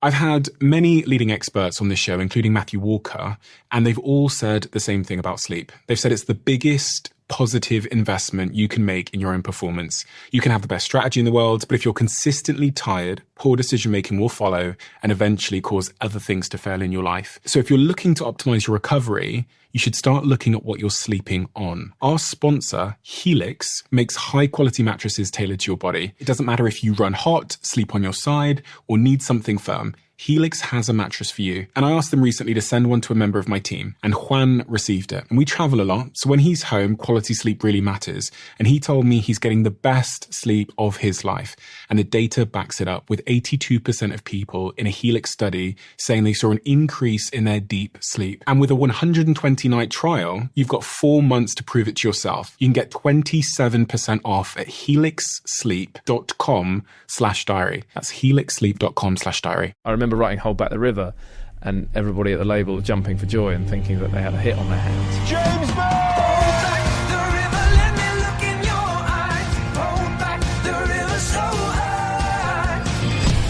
I've had many leading experts on this show, including Matthew Walker, and they've all said the same thing about sleep. They've said it's the biggest positive investment you can make in your own performance. You can have the best strategy in the world, but if you're consistently tired, poor decision-making will follow and eventually cause other things to fail in your life. So if you're looking to optimize your recovery, you should start looking at what you're sleeping on. Our sponsor, Helix, makes high-quality mattresses tailored to your body. It doesn't matter if you run hot, sleep on your side, or need something firm. Helix has a mattress for you. And I asked them recently to send one to a member of my team, and Juan received it. And we travel a lot, so when he's home, quality sleep really matters. And he told me he's getting the best sleep of his life. And the data backs it up, with 82% of people in a Helix study saying they saw an increase in their deep sleep. And with a 120-night trial, you've got 4 months to prove it to yourself. You can get 27% off at helixsleep.com/diary. That's helixsleep.com/diary. I remember writing Hold Back the River and everybody at the label jumping for joy and thinking that they had a hit on their hands. James Bond!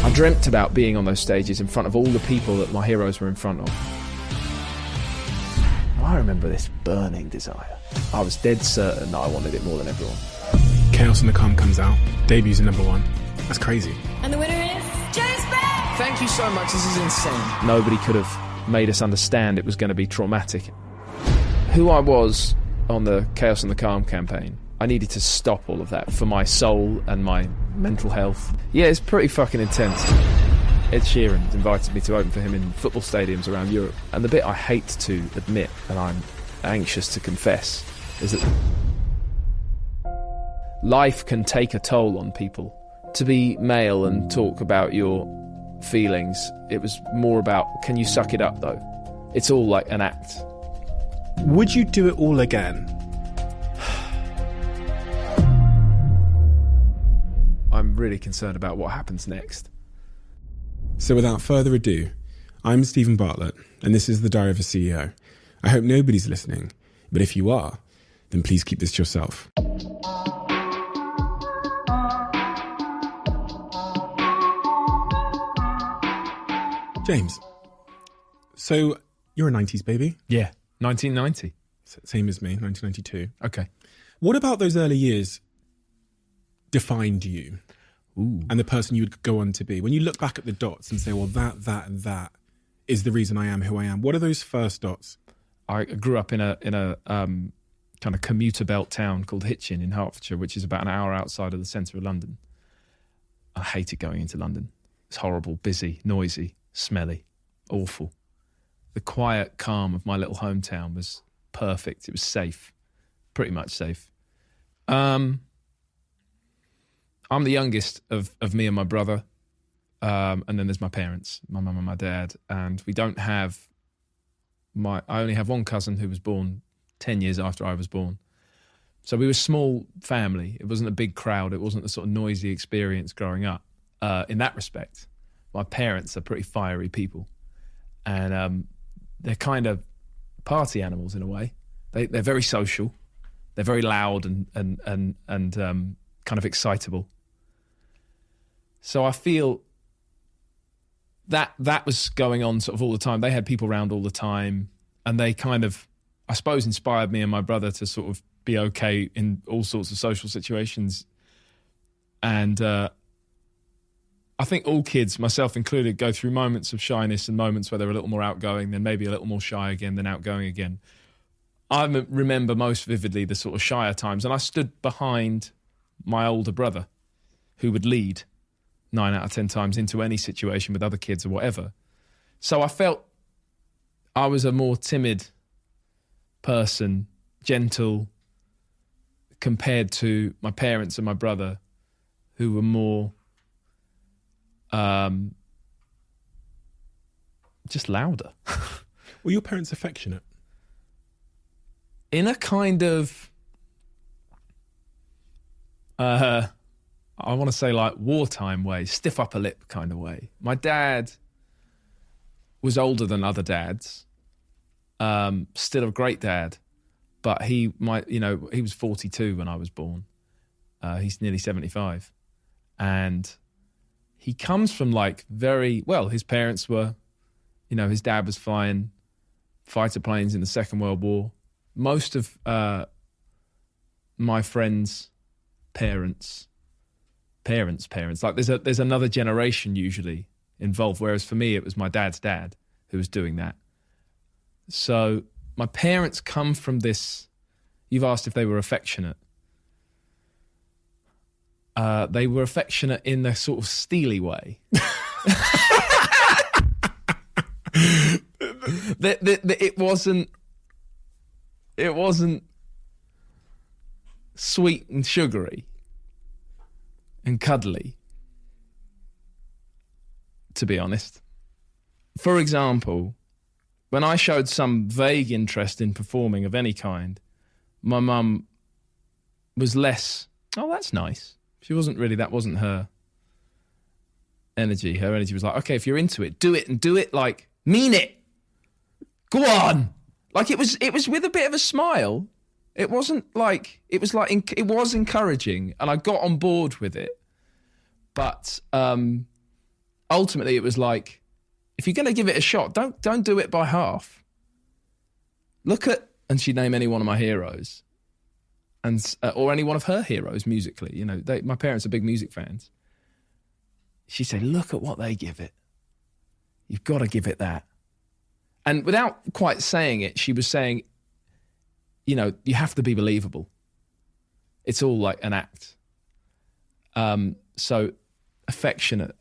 I dreamt about being on those stages in front of all the people that my heroes were in front of. I remember this burning desire. I was dead certain that I wanted it more than everyone. Chaos and the Calm comes out, debuts at #1. That's crazy. And the winner is James Bond! Thank you so much, this is insane. Nobody could have made us understand it was going to be traumatic. Who I was on the Chaos and the Calm campaign, I needed to stop all of that for my soul and my mental health. Yeah, it's pretty fucking intense. Ed Sheeran's invited me to open for him in football stadiums around Europe. And the bit I hate to admit, and I'm anxious to confess, is that life can take a toll on people. To be male and talk about your feelings, it was more about, can you suck it up though? It's all like an act. Would you do it all again? I'm really concerned about what happens next. So without further ado, I'm Stephen Bartlett, and this is The Diary of a CEO. I hope nobody's listening, but if you are, then please keep this to yourself. James, so you're a 90s baby? Yeah, 1990. Same as me, 1992. Okay. What about those early years defined you? Ooh. And the person you would go on to be? When you look back at the dots and say, well, that, and that is the reason I am who I am. What are those first dots? I grew up in a kind of commuter belt town called Hitchin in Hertfordshire, which is about an hour outside of the centre of London. I hated going into London. It's horrible, busy, noisy, smelly, awful. The quiet calm of my little hometown was perfect. It was safe, pretty much safe. I'm the youngest of me and my brother, and then there's my parents, my mum and my dad, and we don't have I only have one cousin who was born 10 years after I was born. So we were a small family. It wasn't a big crowd. It wasn't the sort of noisy experience growing up. In that respect, my parents are pretty fiery people, and they're kind of party animals in a way. They're very social. They're very loud and kind of excitable. So I feel that was going on sort of all the time. They had people around all the time, and they kind of, I suppose, inspired me and my brother to sort of be okay in all sorts of social situations. And I think all kids, myself included, go through moments of shyness and moments where they're a little more outgoing, then maybe a little more shy again, then outgoing again. I remember most vividly the sort of shyer times, and I stood behind my older brother, who would lead 9 out of 10 times into any situation with other kids or whatever. So I felt I was a more timid person, gentle, compared to my parents and my brother, who were more just louder. Were your parents affectionate? In a kind of, I want to say like wartime way, stiff upper lip kind of way. My dad was older than other dads, still a great dad, but he was 42 when I was born. He's nearly 75. And he comes from like very, well, his parents were, you know, his dad was flying fighter planes in the Second World War. Most of my friends' parents, like there's another generation usually involved, whereas for me it was my dad's dad who was doing that. So my parents come from this. You've asked if they were affectionate. They were affectionate in a sort of steely way. It wasn't sweet and sugary and cuddly, to be honest. For example, when I showed some vague interest in performing of any kind, my mum was less, oh, that's nice. She wasn't really, that wasn't her energy. Her energy was like, okay, if you're into it, do it, and do it like, mean it. Go on. Like it was with a bit of a smile. It wasn't like, it was encouraging, and I got on board with it. But ultimately it was like, if you're going to give it a shot, don't do it by half. Look at, and she'd name any one of my heroes, and or any one of her heroes musically. You know, my parents are big music fans. She'd say, look at what they give it. You've got to give it that. And without quite saying it, she was saying, you know, you have to be believable. It's all like an act. So affectionate.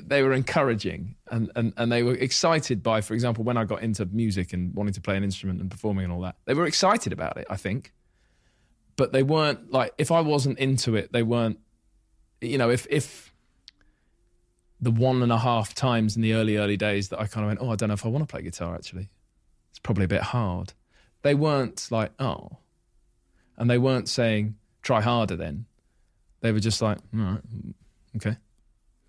They were encouraging and they were excited by, for example, when I got into music and wanting to play an instrument and performing and all that, they were excited about it, I think. But they weren't like, if I wasn't into it, they weren't, you know, if the 1.5 times in the early days that I kind of went, oh, I don't know if I want to play guitar, actually. It's probably a bit hard. They weren't like, oh. And they weren't saying, try harder then. They were just like, all right, okay.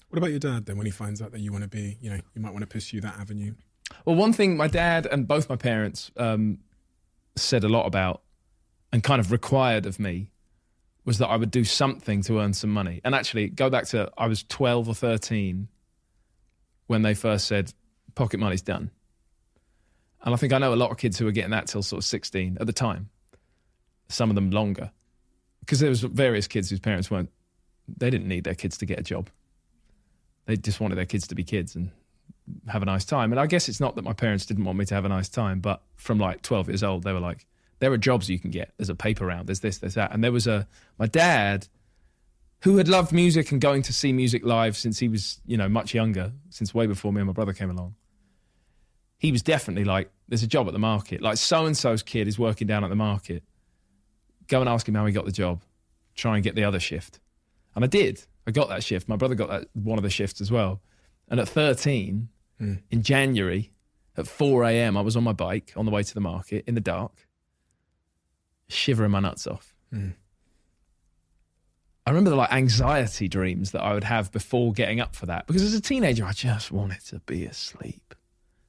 What about your dad then, when he finds out that you want to be, you know, you might want to pursue that avenue? Well, one thing my dad and both my parents said a lot about and kind of required of me was that I would do something to earn some money. And actually, go back to, I was 12 or 13 when they first said, pocket money's done. And I think I know a lot of kids who were getting that till sort of 16 at the time. Some of them longer. Because there was various kids whose parents they didn't need their kids to get a job. They just wanted their kids to be kids and have a nice time. And I guess it's not that my parents didn't want me to have a nice time, but from like 12 years old, they were like, there are jobs you can get. There's a paper route. There's this, there's that. And there was my dad, who had loved music and going to see music live since he was, you know, much younger, since way before me and my brother came along. He was definitely like, there's a job at the market. Like, so-and-so's kid is working down at the market. Go and ask him how he got the job. Try and get the other shift. And I did. I got that shift. My brother got that one of the shifts as well. And at 13, in January, at 4 a.m, I was on my bike on the way to the market in the dark, shivering my nuts off. I remember the like anxiety dreams that I would have before getting up for that. Because as a teenager, I just wanted to be asleep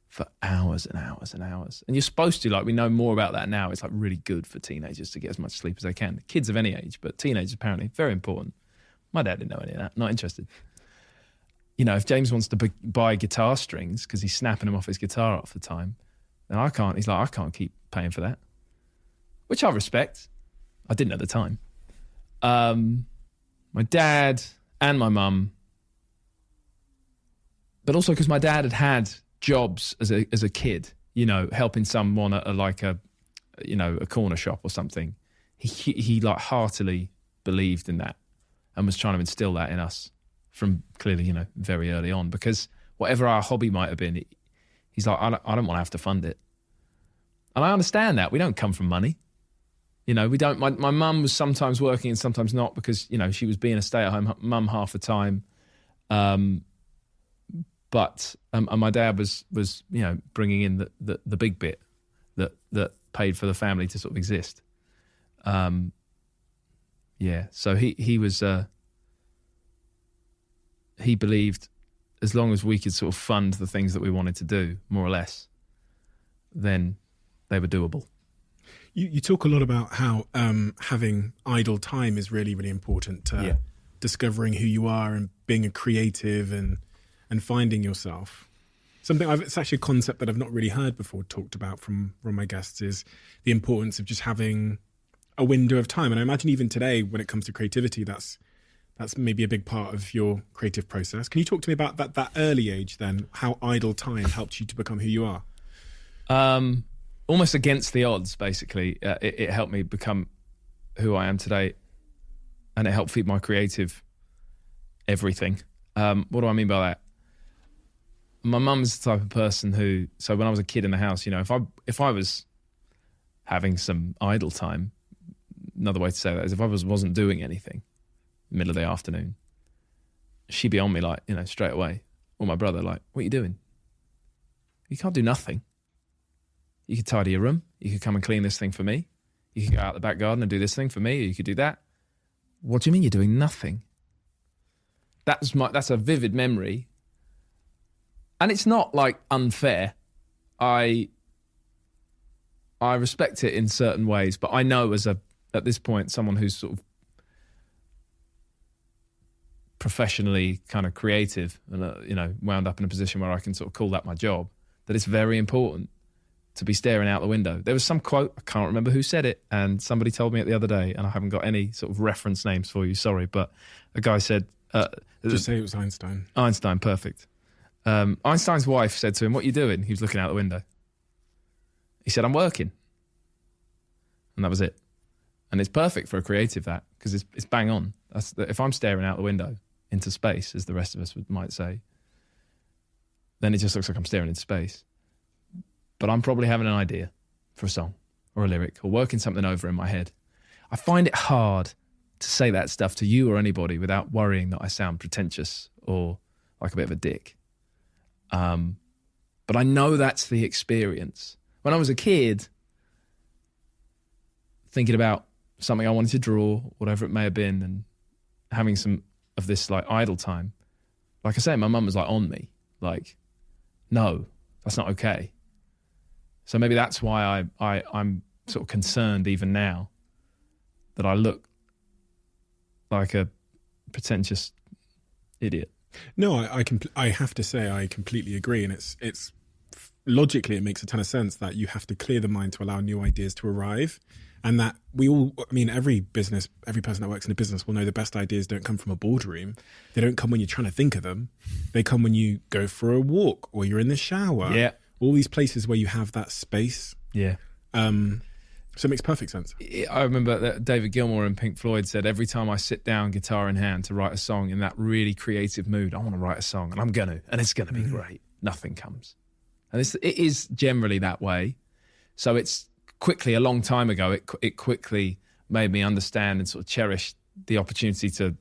for hours and hours and hours. And you're supposed to, like, we know more about that now. It's like really good for teenagers to get as much sleep as they can. Kids of any age, but teenagers apparently, very important. My dad didn't know any of that, not interested. You know, if James wants to buy guitar strings because he's snapping them off his guitar off the time, then I can't. He's like, I can't keep paying for that, which I respect. I didn't at the time. My dad and my mum, but also because my dad had jobs as a kid, you know, helping someone at a corner shop or something. He like heartily believed in that and was trying to instill that in us from clearly, you know, very early on, because whatever our hobby might have been, he's like, I don't want to have to fund it. And I understand that. We don't come from money. You know, we don't. My mum was sometimes working and sometimes not because, you know, she was being a stay-at-home mum half the time. But my dad was you know, bringing in the big bit that paid for the family to sort of exist. Yeah, so he was he believed as long as we could sort of fund the things that we wanted to do, more or less, then they were doable. You talk a lot about how having idle time is really, really important to discovering who you are and being a creative and finding yourself. It's actually a concept that I've not really heard before talked about from my guests, is the importance of just having a window of time. And I imagine even today, when it comes to creativity, that's maybe a big part of your creative process. Can you talk to me about that early age then, how idle time helped you to become who you are? Almost against the odds, basically. It helped me become who I am today, and it helped feed my creative everything. What do I mean by that? My mum's the type of person who, so when I was a kid in the house, if I was having some idle time, another way to say that is if I wasn't doing anything, middle of the afternoon, she'd be on me straight away. Or my brother, what are you doing? You can't do nothing. You could tidy your room. You could come and clean this thing for me. You could go out the back garden and do this thing for me, or you could do that. What do you mean you're doing nothing? That's a vivid memory. And it's not unfair. I respect it in certain ways, but I know at this point, someone who's sort of professionally kind of creative and, wound up in a position where I can sort of call that my job, that it's very important to be staring out the window. There was some quote, I can't remember who said it, and somebody told me it the other day, and I haven't got any sort of reference names for you, sorry, but a guy said... Just say it was Einstein. Einstein, perfect. Einstein's wife said to him, "What are you doing?" He was looking out the window. He said, "I'm working." And that was it. And it's perfect for a creative, that, because it's bang on. If I'm staring out the window into space, as the rest of us might say, then it just looks like I'm staring into space. But I'm probably having an idea for a song or a lyric or working something over in my head. I find it hard to say that stuff to you or anybody without worrying that I sound pretentious or like a bit of a dick. But I know that's the experience. When I was a kid, thinking about something I wanted to draw, whatever it may have been, and having some of this idle time, like I say, my mum was on me, no, that's not okay. So maybe that's why I'm sort of concerned even now that I look like a pretentious idiot. No, I have to say I completely agree, and it's logically it makes a ton of sense that you have to clear the mind to allow new ideas to arrive, and that every person that works in a business will know the best ideas don't come from a boardroom. They don't come when you're trying to think of them. They come when you go for a walk or you're in the shower. Yeah. All these places where you have that space. Yeah. So it makes perfect sense. I remember that David Gilmour in Pink Floyd said, every time I sit down, guitar in hand, to write a song in that really creative mood, I want to write a song, and I'm going to, and it's going to be great. Nothing comes. And it is generally that way. So it's quickly, a long time ago, it quickly made me understand and sort of cherish the opportunity to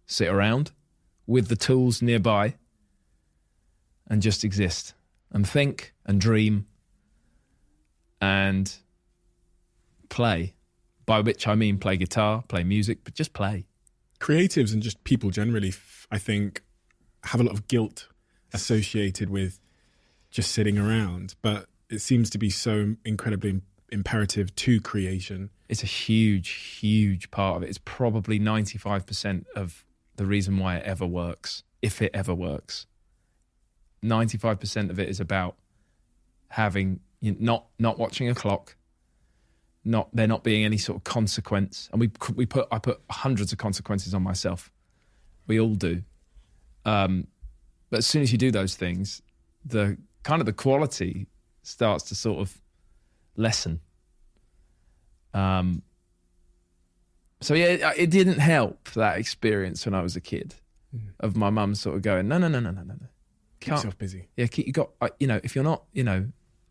sit around with the tools nearby and just exist and think and dream and play, by which I mean play guitar, play music, but just play. Creatives and just people generally, I think, have a lot of guilt associated with just sitting around, but it seems to be so incredibly imperative to creation. It's a huge, huge part of it. It's probably 95% of the reason why it ever works, if it ever works. 95% of it is about having, not watching a clock, there not being any sort of consequence. And I put hundreds of consequences on myself. We all do. But as soon as you do those things, the quality starts to sort of lessen. So yeah, it didn't help, that experience when I was a kid, of my mum sort of going, no. Keep yourself busy. Yeah, if you're not,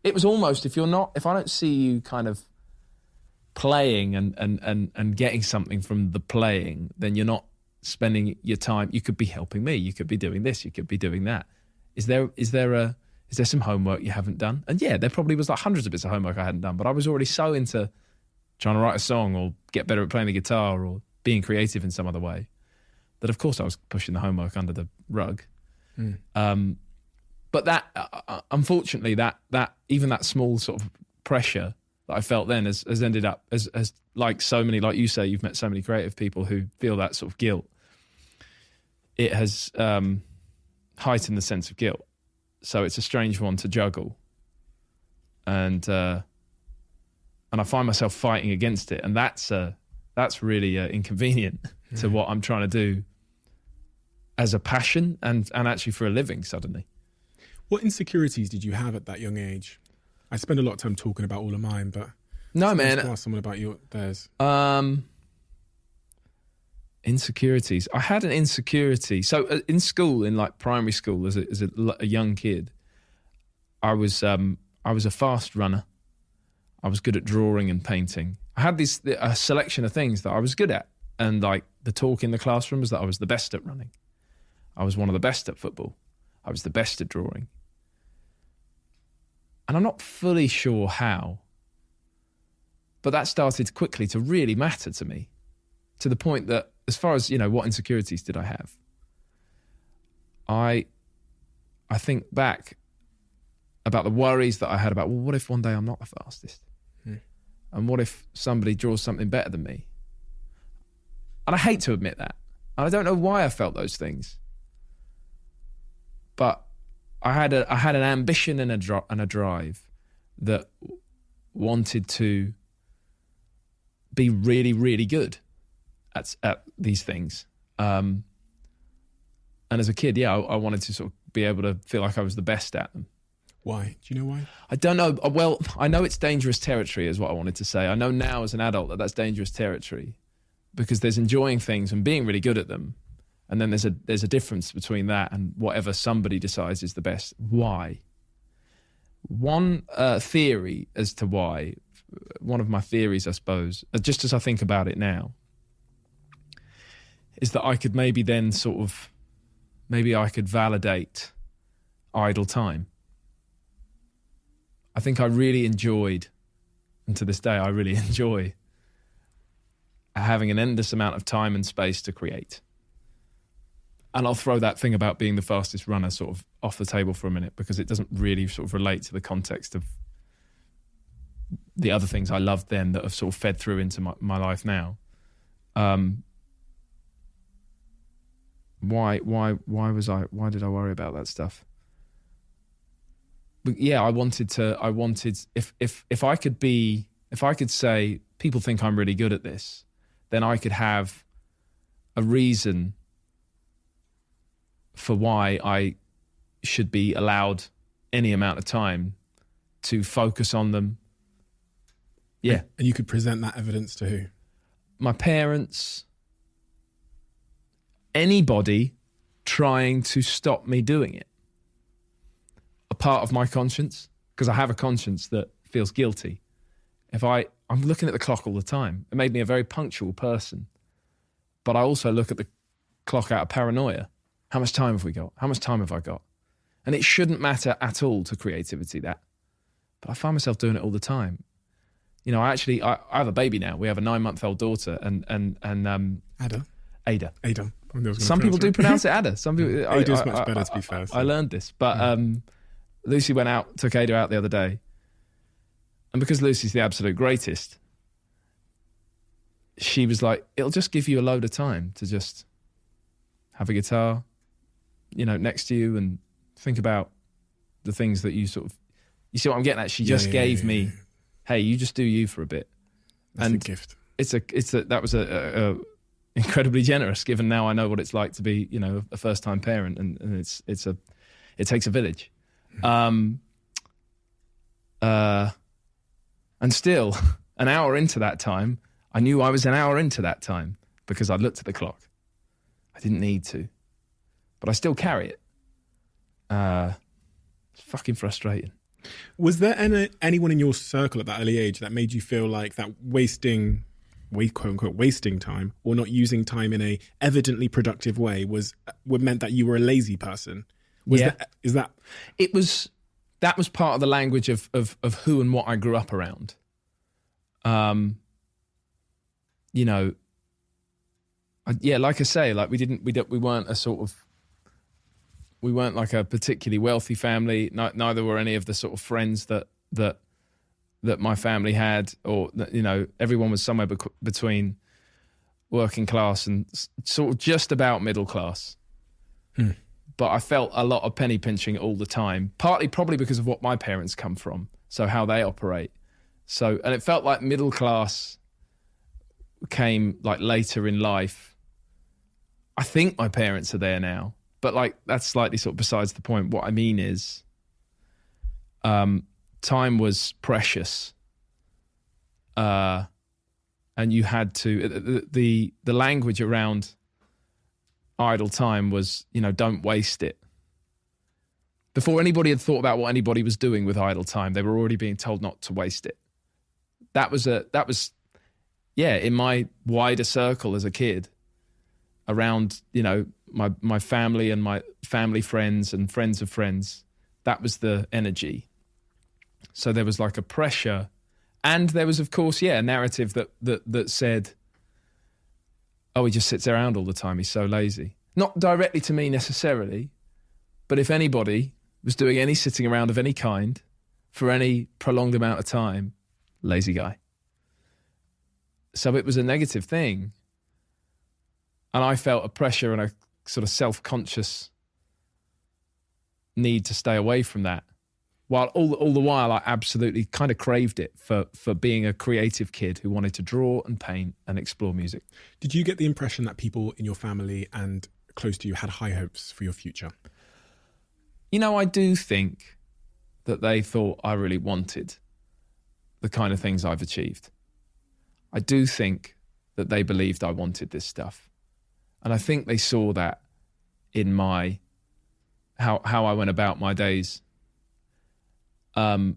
it was almost, if I don't see you kind of playing and getting something from the playing, then you're not spending your time. You could be helping me. You could be doing this. You could be doing that. Is there some homework you haven't done? And yeah, there probably was hundreds of bits of homework I hadn't done, but I was already so into trying to write a song or get better at playing the guitar or being creative in some other way that, of course, I was pushing the homework under the rug. But that, unfortunately, that even that small sort of pressure that I felt then has ended up as like so many, like you say, you've met so many creative people who feel that sort of guilt. it has heightened the sense of guilt. So it's a strange one to juggle. And I find myself fighting against it. And that's really inconvenient to what I'm trying to do as a passion and actually for a living suddenly. What insecurities did you have at that young age? I spend a lot of time talking about all of mine, but no, man. Ask someone about theirs. Insecurities. I had an insecurity. So in school, in like primary school, as a young kid, I was a fast runner. I was good at drawing and painting. I had a selection of things that I was good at, and like the talk in the classroom was that I was the best at running. I was one of the best at football. I was the best at drawing. And I'm not fully sure how, but that started quickly to really matter to me, to the point that as far as, what insecurities did I have? I think back about the worries that I had about, well, what if one day I'm not the fastest? And what if somebody draws something better than me? And I hate to admit that. And I don't know why I felt those things. But I had an ambition and a drive that wanted to be really, really good at these things. And as a kid, I wanted to sort of be able to feel like I was the best at them. Why? Do you know why? I don't know. Well, I know it's dangerous territory is what I wanted to say. I know now as an adult that that's dangerous territory because there's enjoying things and being really good at them. And then there's a difference between that and whatever somebody decides is the best. Why? One theory as to why, one of my theories, I suppose, just as I think about it now, is that I could maybe then I could validate idle time. I think I really enjoyed, and to this day I really enjoy, having an endless amount of time and space to create. And I'll throw that thing about being the fastest runner sort of off the table for a minute because it doesn't really sort of relate to the context of the other things I loved then that have sort of fed through into my life now. Why did I worry about that stuff? But yeah, I wanted if I could say people think I'm really good at this, then I could have a reason for why I should be allowed any amount of time to focus on them. Yeah. And you could present that evidence to who? My parents, anybody trying to stop me doing it. A part of my conscience, because I have a conscience that feels guilty. I'm looking at the clock all the time. It made me a very punctual person. But I also look at the clock out of paranoia. How much time have we got? How much time have I got? And it shouldn't matter at all to creativity, that. But I find myself doing it all the time. I have a baby now. We have a 9-month-old daughter and Ada. Ada. Some people do pronounce it Ada. Some people. Ada's much better, to be fair. I learned this. But Lucy took Ada out the other day. And because Lucy's the absolute greatest, she was like, it'll just give you a load of time to just have a guitar, next to you and think about the things that you you see what I'm getting at? She just gave me, hey, you just do you for a bit. That's a gift. That was a incredibly generous, given now I know what it's like to be, a first-time parent, and it takes a village. And still, an hour into that time, I knew I was an hour into that time because I looked at the clock. I didn't need to, but I still carry it. It's fucking frustrating. Was there anyone in your circle at that early age that made you feel like that quote unquote wasting time or not using time in a evidently productive way meant that you were a lazy person? That was part of the language of who and what I grew up around. Like I say, like we weren't like a particularly wealthy family. Neither were any of the sort of friends that my family had, or everyone was somewhere between working class and sort of just about middle class. But I felt a lot of penny pinching all the time, partly probably because of what my parents come from, so how they operate. So, and it felt like middle class came like later in life. I think my parents are there now, but like that's slightly sort of besides the point. What I mean is, time was precious, and you had to the language around idle time was, don't waste it. Before anybody had thought about what anybody was doing with idle time, they were already being told not to waste it. That was in my wider circle as a kid, around, my family and my family friends and friends of friends. That was the energy. So there was like a pressure, and there was, of course, a narrative that said, oh, he just sits around all the time, he's so lazy. Not directly to me necessarily, but if anybody was doing any sitting around of any kind for any prolonged amount of time, lazy guy. So it was a negative thing. And I felt a pressure and a sort of self-conscious need to stay away from that. While all the while, I absolutely kind of craved it for being a creative kid who wanted to draw and paint and explore music. Did you get the impression that people in your family and close to you had high hopes for your future? I do think that they thought I really wanted the kind of things I've achieved. I do think that they believed I wanted this stuff. And I think they saw that in my how I went about my days. I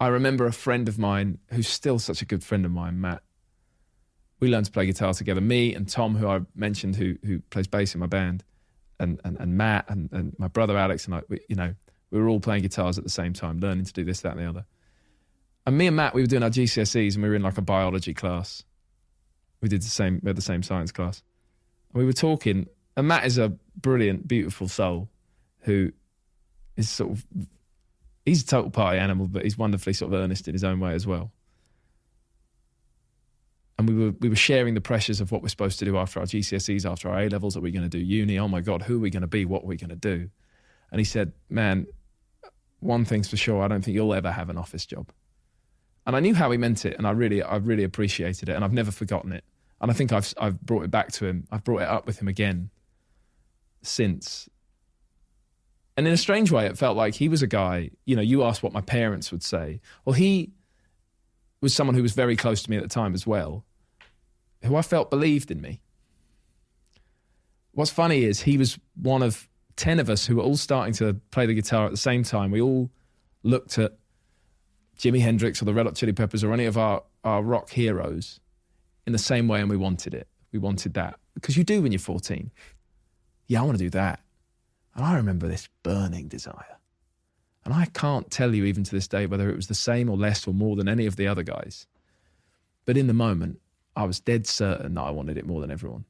remember a friend of mine who's still such a good friend of mine, Matt. We learned to play guitar together. Me and Tom, who I mentioned, who plays bass in my band, and Matt and my brother Alex and I, we were all playing guitars at the same time, learning to do this, that, and the other. And me and Matt, we were doing our GCSEs, and we were in like a biology class. We had the same science class, and we were talking. And Matt is a brilliant, beautiful soul who is he's a total party animal, but he's wonderfully sort of earnest in his own way as well. And we were sharing the pressures of what we're supposed to do after our GCSEs, after our A-levels. Are we going to do uni? Oh my God, who are we going to be? What are we going to do? And he said, man, one thing's for sure, I don't think you'll ever have an office job. And I knew how he meant it, and I really appreciated it, and I've never forgotten it. And I think I've brought it back to him. I've brought it up with him again since. And in a strange way, it felt like he was a guy, you asked what my parents would say. Well, he was someone who was very close to me at the time as well, who I felt believed in me. What's funny is he was one of 10 of us who were all starting to play the guitar at the same time. We all looked at Jimi Hendrix or the Red Hot Chili Peppers or any of our rock heroes in the same way, and we wanted it. We wanted that. Because you do when you're 14. Yeah, I want to do that. And I remember this burning desire. And I can't tell you even to this day whether it was the same or less or more than any of the other guys. But in the moment, I was dead certain that I wanted it more than everyone.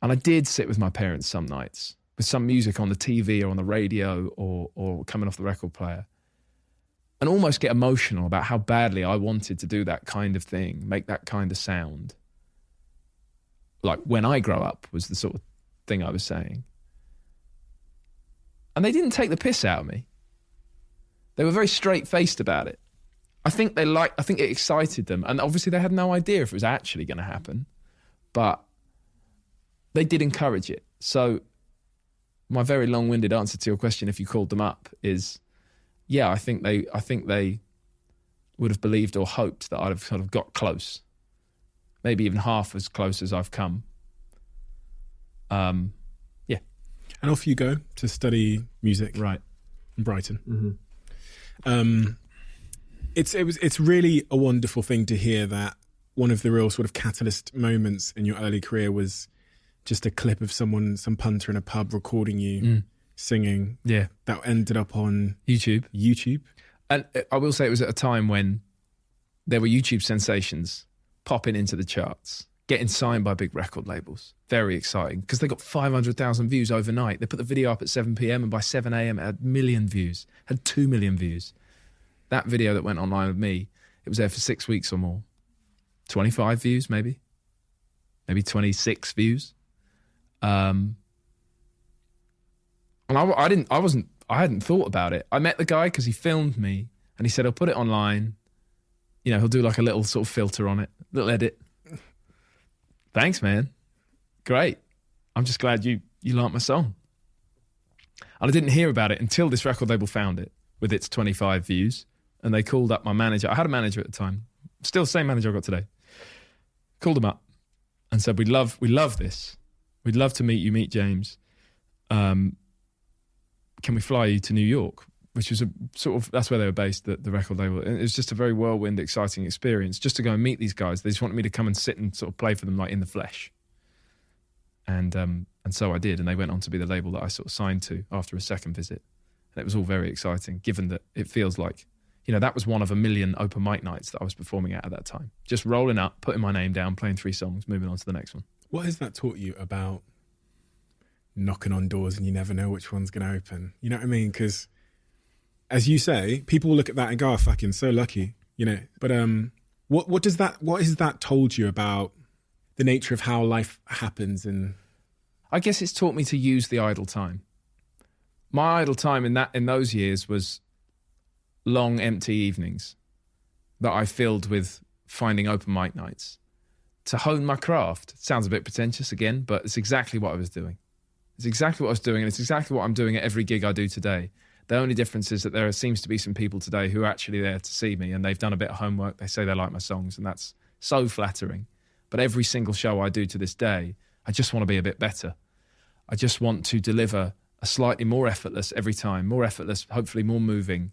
And I did sit with my parents some nights with some music on the TV or on the radio or coming off the record player, and almost get emotional about how badly I wanted to do that kind of thing, make that kind of sound. Like when I grow up was the sort of thing I was saying. And they didn't take the piss out of me. They were very straight-faced about it. I think it excited them. And obviously they had no idea if it was actually going to happen. But they did encourage it. So my very long-winded answer to your question, if you called them up, is, yeah, I think they would have believed or hoped that I'd have sort of got close. Maybe even half as close as I've come. Yeah. And off you go to study music, right, in Brighton. Mm-hmm. It's really a wonderful thing to hear that one of the real sort of catalyst moments in your early career was just a clip of some punter in a pub recording you singing. Yeah, that ended up on YouTube. And I will say it was at a time when there were YouTube sensations popping into the charts, getting signed by big record labels. Very exciting, because they got 500,000 views overnight. They put the video up at 7 p.m. and by 7 a.m. it had 1 million views, had 2 million views. That video that went online with me, it was there for 6 weeks or more. 25 views, maybe 26 views. And I hadn't thought about it. I met the guy because he filmed me and he said, I'll put it online. You know, he'll do like a little sort of filter on it, little edit. Thanks, man. Great. I'm just glad you like my song. And I didn't hear about it until this record label found it with its 25 views. And they called up my manager. I had a manager at the time. Still the same manager I got today. Called him up and said, we love this. We'd love to meet you, meet James. Can we fly you to New York? Which was a sort of, that's where they were based, the record label. And it was just a very whirlwind, exciting experience just to go and meet these guys. They just wanted me to come and sit and sort of play for them like in the flesh. And so I did. And they went on to be the label that I sort of signed to after a second visit. And it was all very exciting, given that it feels like, you know, that was one of a million open mic nights that I was performing at that time. Just rolling up, putting my name down, playing 3 songs, moving on to the next one. What has that taught you about knocking on doors and you never know which one's going to open? You know what I mean? Because, as you say, people will look at that and go, oh, fucking so lucky, you know. But what has that told you about the nature of how life happens? And I guess it's taught me to use the idle time. My idle time in those years was long, empty evenings that I filled with finding open mic nights to hone my craft. It sounds a bit pretentious again, but it's exactly what I was doing. It's exactly what I was doing, and it's exactly what I'm doing at every gig I do today. The only difference is that there seems to be some people today who are actually there to see me, and they've done a bit of homework. They say they like my songs, and that's so flattering. But every single show I do to this day, I just want to be a bit better. I just want to deliver a slightly more effortless every time, more effortless, hopefully more moving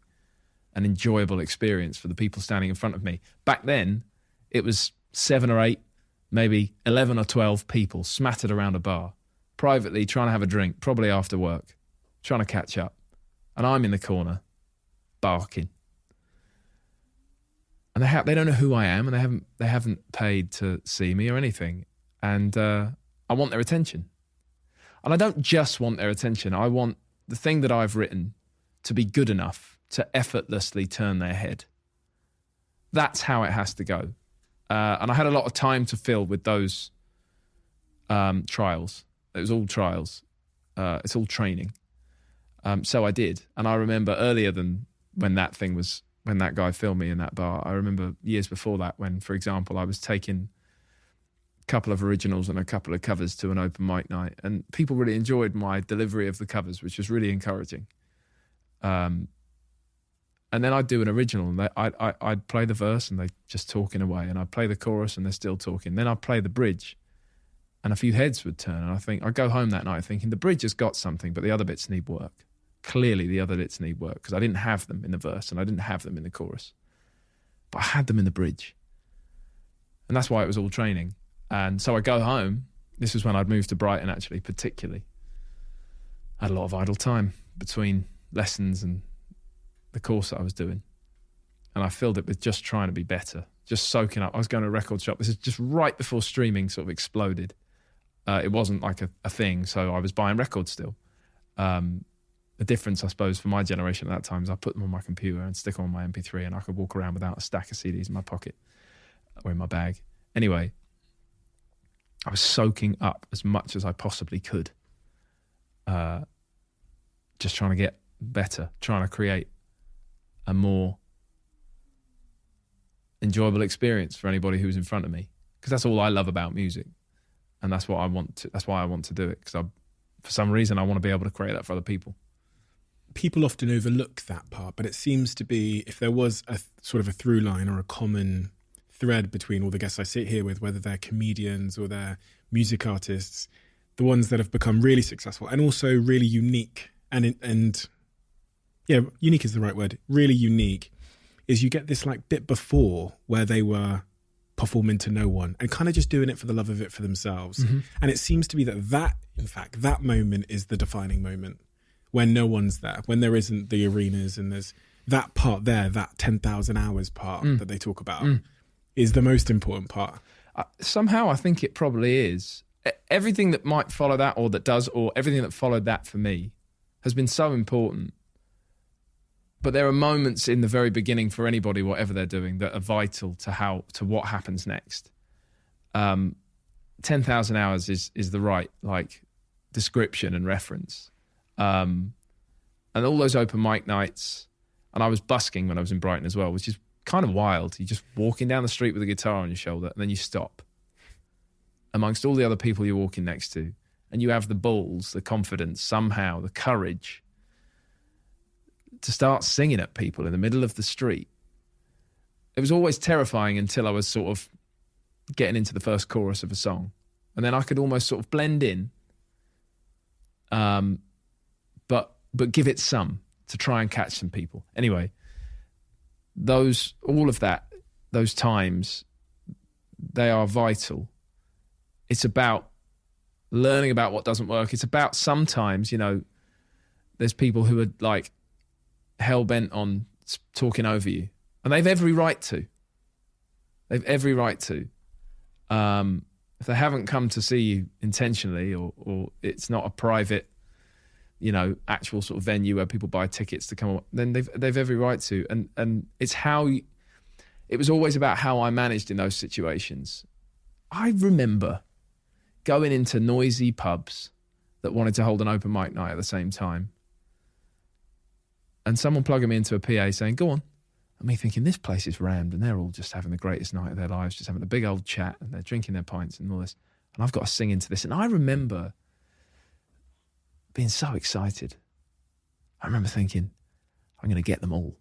and enjoyable experience for the people standing in front of me. Back then, it was 7 or 8, maybe 11 or 12 people smattered around a bar, privately trying to have a drink, probably after work, trying to catch up. And I'm in the corner, barking. And they don't know who I am, and they haven't paid to see me or anything. And I want their attention. And I don't just want their attention. I want the thing that I've written to be good enough to effortlessly turn their head. That's how it has to go. And I had a lot of time to fill with those trials. It was all trials. It's all training. So I did. And I remember earlier than when that guy filmed me in that bar, I remember years before that when, for example, I was taking a couple of originals and a couple of covers to an open mic night, and people really enjoyed my delivery of the covers, which was really encouraging. And then I'd do an original, and I'd play the verse and they're just talking away, and I'd play the chorus and they're still talking. Then I'd play the bridge and a few heads would turn, and I'd go home that night thinking the bridge has got something, but the other bits need work. Clearly the other bits need work, because I didn't have them in the verse and I didn't have them in the chorus. But I had them in the bridge. And that's why it was all training. And so I go home. This was when I'd moved to Brighton, actually, particularly. I had a lot of idle time between lessons and the course that I was doing. And I filled it with just trying to be better, just soaking up. I was going to a record shop. This is just right before streaming sort of exploded. It wasn't like a thing, so I was buying records still. The difference, I suppose, for my generation at that time is I put them on my computer and stick them on my MP3, and I could walk around without a stack of CDs in my pocket or in my bag. Anyway, I was soaking up as much as I possibly could. Just trying to get better, trying to create a more enjoyable experience for anybody who's in front of me. Because that's all I love about music. And that's what I want to, that's why I want to do it. Because for some reason, I want to be able to create that for other people. People often overlook that part, but it seems to be, if there was a sort of a through line or a common thread between all the guests I sit here with, whether they're comedians or they're music artists, the ones that have become really successful and also really unique, and yeah, unique is the right word, really unique, is you get this like bit before where they were performing to no one and kind of just doing it for the love of it for themselves. Mm-hmm. And it seems to be that, in fact, that moment is the defining moment. When no one's there, when there isn't the arenas, and there's that part there, that 10,000 hours part that they talk about is the most important part. Somehow I think it probably is. Everything that might follow that, or that does, or everything that followed that for me has been so important. But there are moments in the very beginning for anybody, whatever they're doing, that are vital to what happens next. 10,000 hours is the right, like, description and reference. And all those open mic nights, and I was busking when I was in Brighton as well, which is kind of wild. You're just walking down the street with a guitar on your shoulder, and then you stop amongst all the other people you're walking next to, and you have the balls, the confidence, somehow, the courage to start singing at people in the middle of the street. It was always terrifying until I was sort of getting into the first chorus of a song. And then I could almost sort of blend in, but give it some to try and catch some people. Anyway, those times, they are vital. It's about learning about what doesn't work. It's about sometimes, there's people who are like hell-bent on talking over you. And they've every right to. They've every right to. If they haven't come to see you intentionally, or it's not a private, actual sort of venue where people buy tickets to come, then they've every right to. And it's it was always about how I managed in those situations. I remember going into noisy pubs that wanted to hold an open mic night at the same time, and someone plugging me into a PA saying, "Go on." And me thinking, this place is rammed and they're all just having the greatest night of their lives, just having a big old chat and they're drinking their pints and all this. And I've got to sing into this. And I remember being so excited. I remember thinking, I'm going to get them all.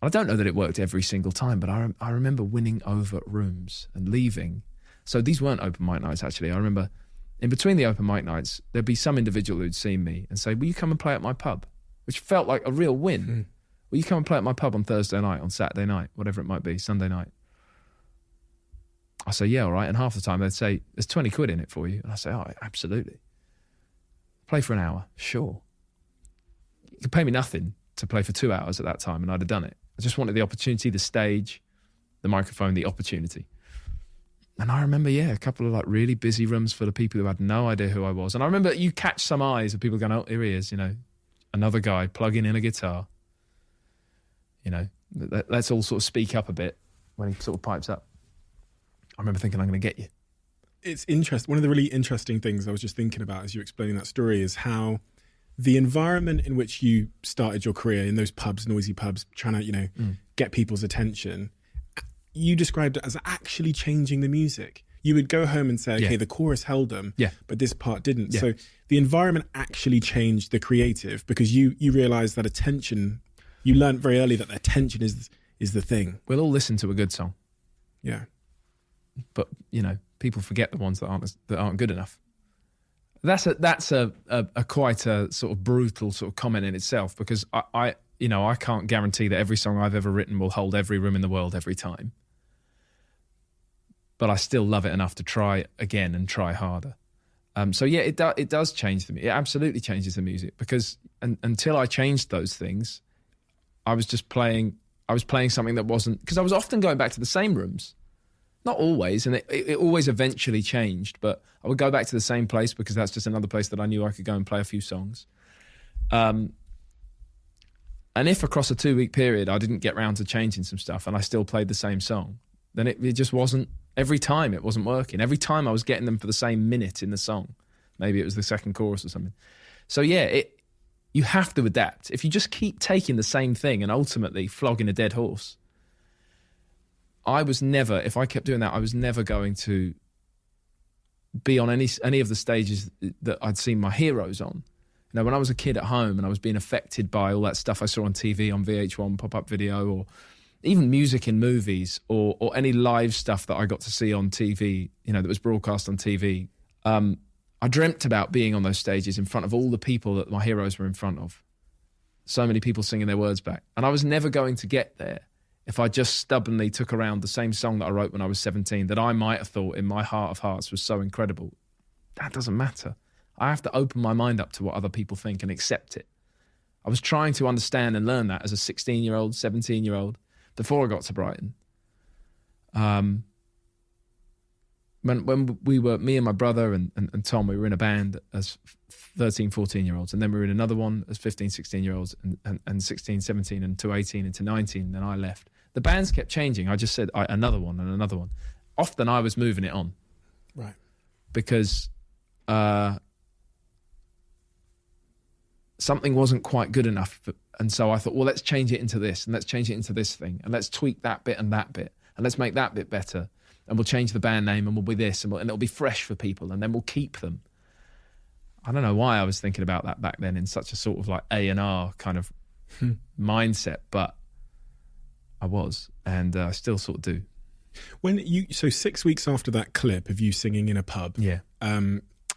I don't know that it worked every single time, but I remember winning over rooms and leaving. So these weren't open mic nights, actually. I remember in between the open mic nights, there'd be some individual who'd seen me and say, "Will you come and play at my pub?" Which felt like a real win. Mm. "Will you come and play at my pub on Thursday night, on Saturday night, whatever it might be, Sunday night?" I say, "Yeah, all right." And half the time they'd say, "There's 20 quid in it for you." And I say, "Oh, absolutely." "Play for an hour." "Sure." You could pay me nothing to play for 2 hours at that time, and I'd have done it. I just wanted the opportunity, the stage, the microphone, the opportunity. And I remember, a couple of like really busy rooms full of people who had no idea who I was. And I remember you catch some eyes of people going, "Oh, here he is, another guy plugging in a guitar. Let's all sort of speak up a bit," when he sort of pipes up. I remember thinking, I'm going to get you. It's interesting. One of the really interesting things I was just thinking about as you were explaining that story is how the environment in which you started your career, in those pubs, noisy pubs, trying to, get people's attention, you described it as actually changing the music. You would go home and say, okay, the chorus held them, but this part didn't. Yeah. So the environment actually changed the creative, because you realised that attention, you learned very early that attention is the thing. We'll all listen to a good song. Yeah. But, people forget the ones that aren't good enough. That's a quite a sort of brutal sort of comment in itself, because I can't guarantee that every song I've ever written will hold every room in the world every time. But I still love it enough to try again and try harder. It does change the music. It absolutely changes the music, because until I changed those things, I was playing something that wasn't, because I was often going back to the same rooms. Not always, and it always eventually changed, but I would go back to the same place because that's just another place that I knew I could go and play a few songs. And if across a 2-week period I didn't get round to changing some stuff and I still played the same song, then it just wasn't, every time it wasn't working. Every time I was getting them for the same minute in the song. Maybe it was the second chorus or something. So you have to adapt. If you just keep taking the same thing and ultimately flogging a dead horse, if I kept doing that, I was never going to be on any of the stages that I'd seen my heroes on. When I was a kid at home and I was being affected by all that stuff I saw on TV, on VH1, pop-up video, or even music in movies, or any live stuff that I got to see on TV, that was broadcast on TV, I dreamt about being on those stages in front of all the people that my heroes were in front of. So many people singing their words back. And I was never going to get there if I just stubbornly took around the same song that I wrote when I was 17 that I might have thought in my heart of hearts was so incredible. That doesn't matter. I have to open my mind up to what other people think and accept it. I was trying to understand and learn that as a 16-year-old, 17-year-old before I got to Brighton. When we were, me and my brother and Tom, we were in a band as 13, 14-year-olds, and then we were in another one as 15, 16-year-olds, and 16, 17, and to 18, and to 19, then I left. The bands kept changing. I just said another one and another one. Often I was moving it on. Right. Because something wasn't quite good enough. And so I thought, well, let's change it into this, and let's change it into this thing, and let's tweak that bit, and let's make that bit better. And we'll change the band name, and we'll be this, and it'll be fresh for people, and then we'll keep them. I don't know why I was thinking about that back then in such a sort of like A&R kind of mindset, but I was, and I still sort of do. So 6 weeks after that clip of you singing in a pub,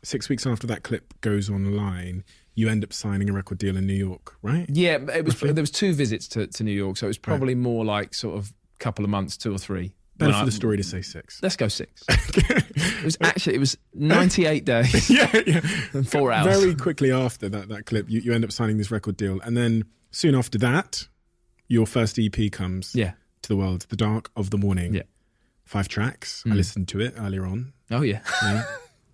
6 weeks after that clip goes online, you end up signing a record deal in New York, right? Yeah, there was 2 visits to New York, so it was probably more like sort of a couple of months, 2 or 3. Better for the story to say 6. Let's go 6. It was 98 days. And 4 hours. Very quickly after that clip, you end up signing this record deal. And then soon after that, your first EP comes to the world, The Dark of the Morning. Yeah. 5 tracks. I listened to it earlier on. Oh, yeah.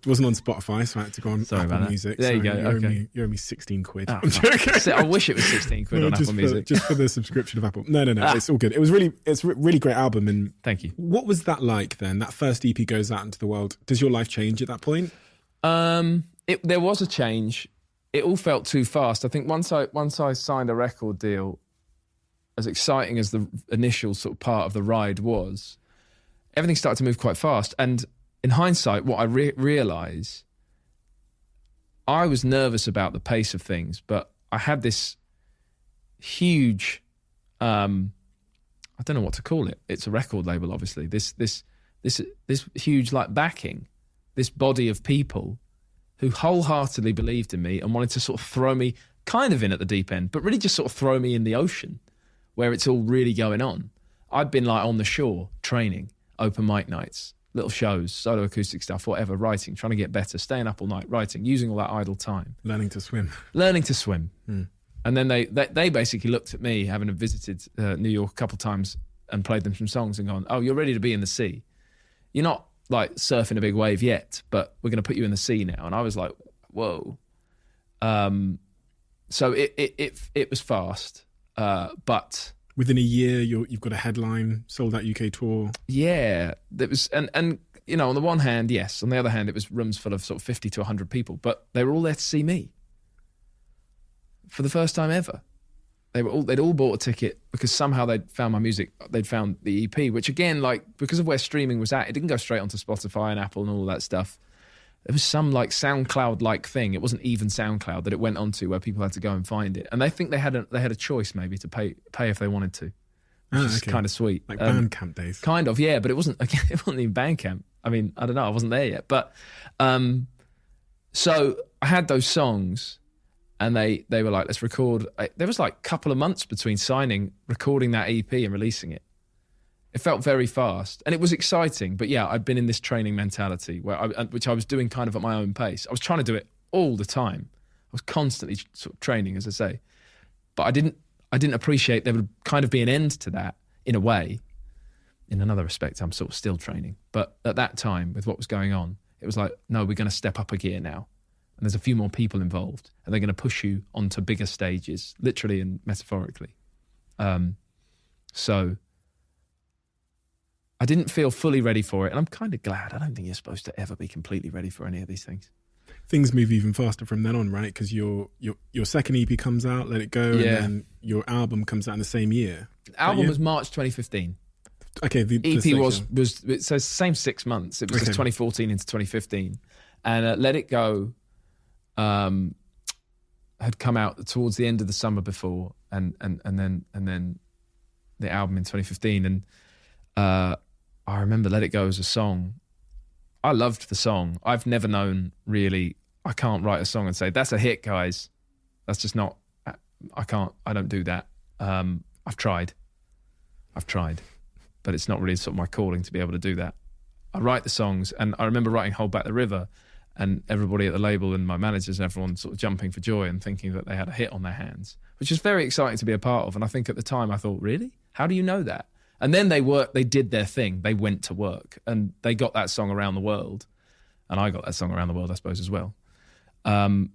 It wasn't on Spotify, so I had to go on Apple Music. There you go. You owe me 16 quid. Oh, I'm joking. I wish it was 16 quid on Apple Music. Just for the subscription of Apple. No. It's all good. It's a really great album. And thank you. What was that like then? That first EP goes out into the world. Does your life change at that point? There was a change. It all felt too fast. I think once I signed a record deal, as exciting as the initial sort of part of the ride was, everything started to move quite fast. And in hindsight, what I realise, I was nervous about the pace of things, but I had this huge, I don't know what to call it. It's a record label, obviously. This huge like backing, this body of people who wholeheartedly believed in me and wanted to sort of throw me kind of in at the deep end, but really just sort of throw me in the ocean where it's all really going on. I'd been like on the shore, training, open mic nights, little shows, solo acoustic stuff, whatever, writing, trying to get better, staying up all night, writing, using all that idle time. Learning to swim. And then they basically looked at me, having visited New York a couple of times and played them some songs and gone, oh, you're ready to be in the sea. You're not like surfing a big wave yet, but we're going to put you in the sea now. And I was like, whoa. So it was fast, but... Within a year, you've got a headline, sold out UK tour. Yeah, there was, and you know, on the one hand, yes. On the other hand, it was rooms full of sort of 50 to 100 people, but they were all there to see me for the first time ever. They'd all bought a ticket because somehow they'd found my music. They'd found the EP, which again, like because of where streaming was at, it didn't go straight onto Spotify and Apple and all that stuff. There was some like SoundCloud-like thing. It wasn't even SoundCloud that it went onto where people had to go and find it. And they think they had a choice maybe to pay if they wanted to, which is kind of sweet. Like Bandcamp days. Kind of, yeah. But it wasn't even Bandcamp. I mean, I don't know. I wasn't there yet. But so I had those songs and they were like, let's record. There was like a couple of months between recording that EP and releasing it. It felt very fast and it was exciting. But yeah, I'd been in this training mentality which I was doing kind of at my own pace. I was trying to do it all the time. I was constantly sort of training, as I say. But I didn't appreciate there would kind of be an end to that in a way. In another respect, I'm sort of still training. But at that time, with what was going on, it was like, no, we're going to step up a gear now. And there's a few more people involved and they're going to push you onto bigger stages, literally and metaphorically. So... I didn't feel fully ready for it, and I'm kind of glad. I don't think you're supposed to ever be completely ready for any of these things. Things move even faster from then on, right? Because your second EP comes out, Let It Go, and then your album comes out in the same year. The album was March 2015. Okay, the EP was it says same 6 months. It was just 2014 into 2015, and Let It Go had come out towards the end of the summer before, and then the album in 2015, and. I remember Let It Go as a song. I loved the song. I've never known really, I can't write a song and say, that's a hit, guys. That's just not, I don't do that. I've tried, but it's not really sort of my calling to be able to do that. I write the songs, and I remember writing Hold Back the River, and everybody at the label and my managers and everyone sort of jumping for joy and thinking that they had a hit on their hands, which is very exciting to be a part of. And I think at the time I thought, really? How do you know that? And then they did their thing. They went to work and they got that song around the world. And I got that song around the world, I suppose, as well. And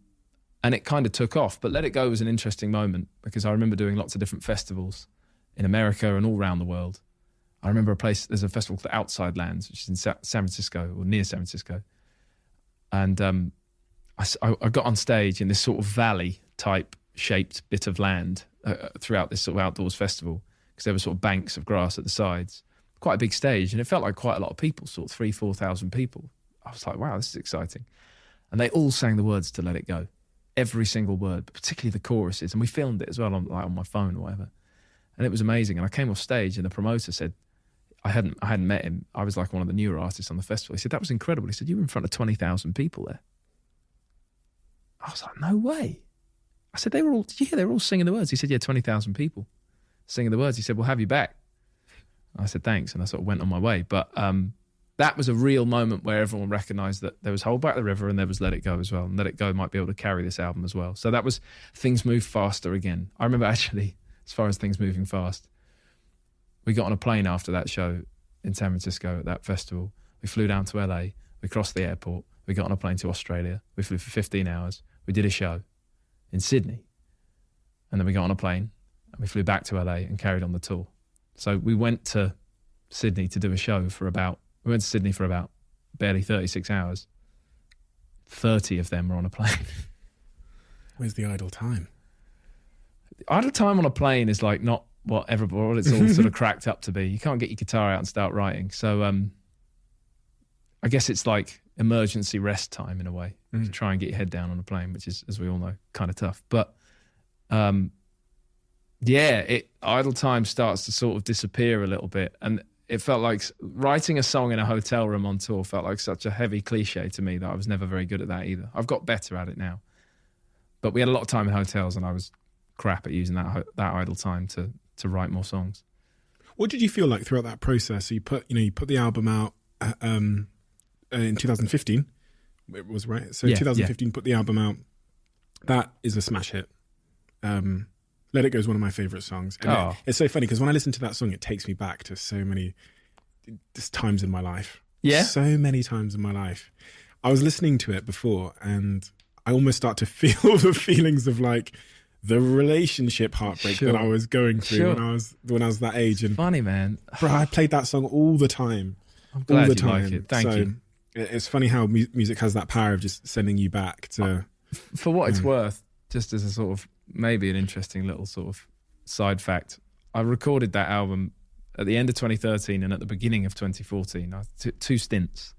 it kind of took off. But Let It Go was an interesting moment because I remember doing lots of different festivals in America and all around the world. I remember there's a festival called Outside Lands, which is in San Francisco or near San Francisco. And I got on stage in this sort of valley type shaped bit of land throughout this sort of outdoors festival, because there were sort of banks of grass at the sides. Quite a big stage, and it felt like quite a lot of people, sort of 3,000-4,000 people. I was like, wow, this is exciting. And they all sang the words to Let It Go. Every single word, but particularly the choruses. And we filmed it as well on my phone or whatever. And it was amazing. And I came off stage and the promoter said, I hadn't met him. I was like one of the newer artists on the festival. He said, that was incredible. He said, you were in front of 20,000 people there. I was like, no way. I said, they were all singing the words. He said, yeah, 20,000 people singing the words. He said, we'll have you back. I said, thanks. And I sort of went on my way. But that was a real moment where everyone recognised that there was Hold Back the River and there was Let It Go as well. And Let It Go might be able to carry this album as well. So that was Things Move Faster again. I remember actually, as far as Things Moving Fast, we got on a plane after that show in San Francisco at that festival. We flew down to LA. We crossed the airport. We got on a plane to Australia. We flew for 15 hours. We did a show in Sydney. And then we got on a plane and we flew back to LA and carried on the tour. So we went to Sydney to do a show we went to Sydney for about barely 36 hours. 30 of them were on a plane. Where's the idle time? The idle time on a plane is like not what it's all sort of cracked up to be. You can't get your guitar out and start writing. So I guess it's like emergency rest time in a way. To try and get your head down on a plane, which is, as we all know, kind of tough. But idle time starts to sort of disappear a little bit. And it felt like writing a song in a hotel room on tour felt like such a heavy cliche to me that I was never very good at that either. I've got better at it now. But we had a lot of time in hotels and I was crap at using that idle time to write more songs. What did you feel like throughout that process? So you put the album out in 2015. It was right. So 2015 put the album out. That is a smash hit. Let It Go is one of my favourite songs. And it's so funny because when I listen to that song, it takes me back to so many times in my life. Yeah. So many times in my life. I was listening to it before and I almost start to feel the feelings of like the relationship heartbreak that I was going through when I was that age. And funny, man. Bro, I played that song all the time. I'm glad all the you time. like it. Thank you. It's funny how music has that power of just sending you back to... For what it's worth, just as a sort of maybe an interesting little sort of side fact, I recorded that album at the end of 2013 and at the beginning of 2014. I took 2 stints.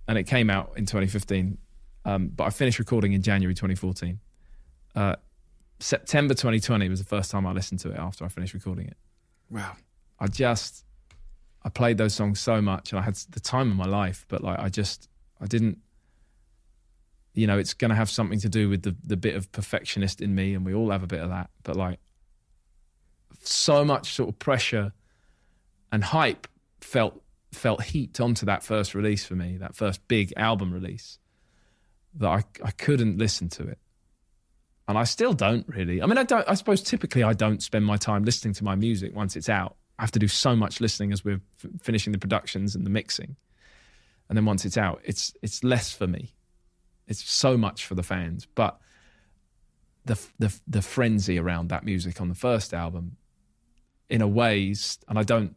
And it came out in 2015. But I finished recording in January 2014. September 2020 was the first time I listened to it after I finished recording it. Wow. I played those songs so much and I had the time of my life, but like I didn't, it's going to have something to do with the bit of perfectionist in me, and we all have a bit of that, but like so much sort of pressure and hype felt heaped onto that first release for me, that first big album release, that I couldn't listen to it. And I still don't really. I mean, I suppose typically I don't spend my time listening to my music once it's out. I have to do so much listening as we're finishing the productions and the mixing. And then once it's out, it's less for me. It's so much for the fans. But the frenzy around that music on the first album, in a ways, and I don't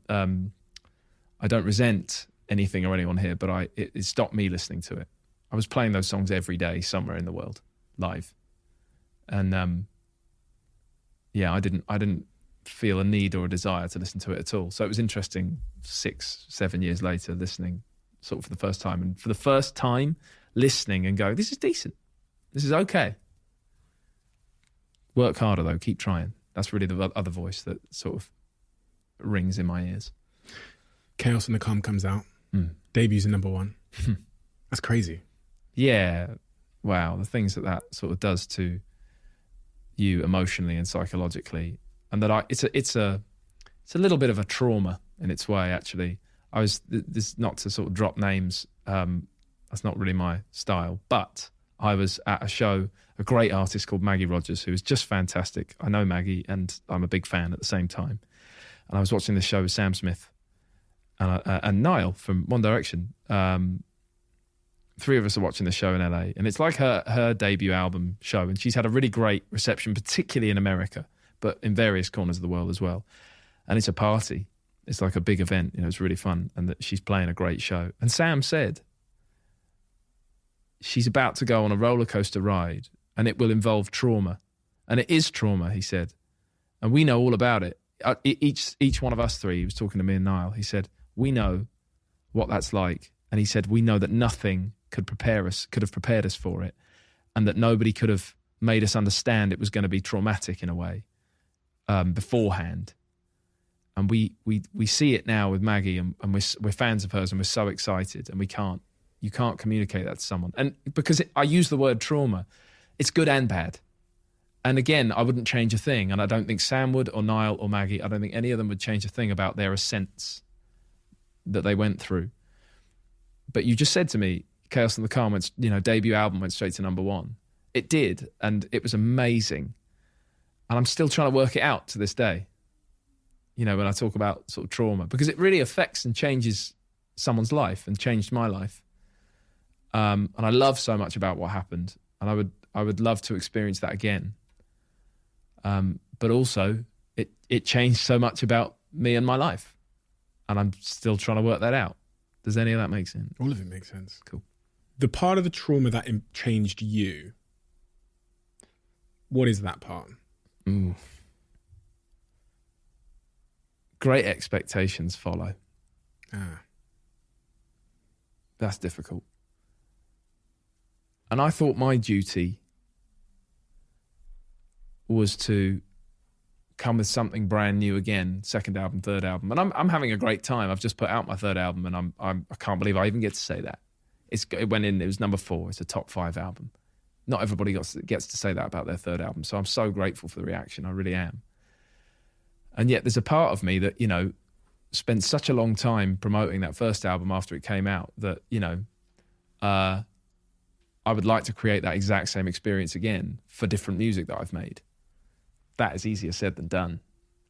resent anything or anyone here, but it stopped me listening to it. I was playing those songs every day somewhere in the world, live. And I didn't feel a need or a desire to listen to it at all. So it was interesting 6-7 years later listening sort of for the first time, and for the first time listening and go, this is decent, this is okay. Work harder though, keep trying. That's really the other voice that sort of rings in my ears. Chaos and the Calm comes out, debuts in #1. That's crazy. Yeah, wow, the things that sort of does to you emotionally and psychologically, and that it's a little bit of a trauma in its way. Actually, I was this, not to sort of drop names. That's not really my style, but I was at a show, a great artist called Maggie Rogers, who is just fantastic. I know Maggie, and I'm a big fan at the same time. And I was watching this show with Sam Smith and Niall from One Direction. 3 of us are watching the show in LA, and it's like her debut album show, and she's had a really great reception, particularly in America, but in various corners of the world as well. And it's a party. It's like a big event. It's really fun, and that she's playing a great show. And Sam said, she's about to go on a roller coaster ride and it will involve trauma. And it is trauma, he said. And we know all about it. Each one of us three, he was talking to me and Niall, he said, we know what that's like. And he said, we know that nothing could have prepared us for it, and that nobody could have made us understand it was going to be traumatic in a way beforehand. And we see it now with Maggie, and we're fans of hers, and we're so excited, and you can't communicate that to someone. And because I use the word trauma, it's good and bad. And again, I wouldn't change a thing, and I don't think Sam would, or Niall, or Maggie. I don't think any of them would change a thing about their ascents that they went through. But you just said to me, Chaos in the Calm, debut album went straight to number 1. It did, and it was amazing. And I'm still trying to work it out to this day, when I talk about sort of trauma, because it really affects and changes someone's life, and changed my life. And I love so much about what happened, and I would love to experience that again. But also, it changed so much about me and my life, and I'm still trying to work that out. Does any of that make sense? All of it makes sense. Cool. The part of the trauma that changed you, what is that part? Ooh. Great expectations follow. That's difficult. And I thought my duty was to come with something brand new again, second album, third album. And I'm having a great time. I've just put out my third album, and I can't believe I even get to say that. It went in, it was number 4. It's a top 5 album. Not everybody gets to say that about their third album. So I'm so grateful for the reaction. I really am. And yet there's a part of me that, spent such a long time promoting that first album after it came out that, I would like to create that exact same experience again for different music that I've made. That is easier said than done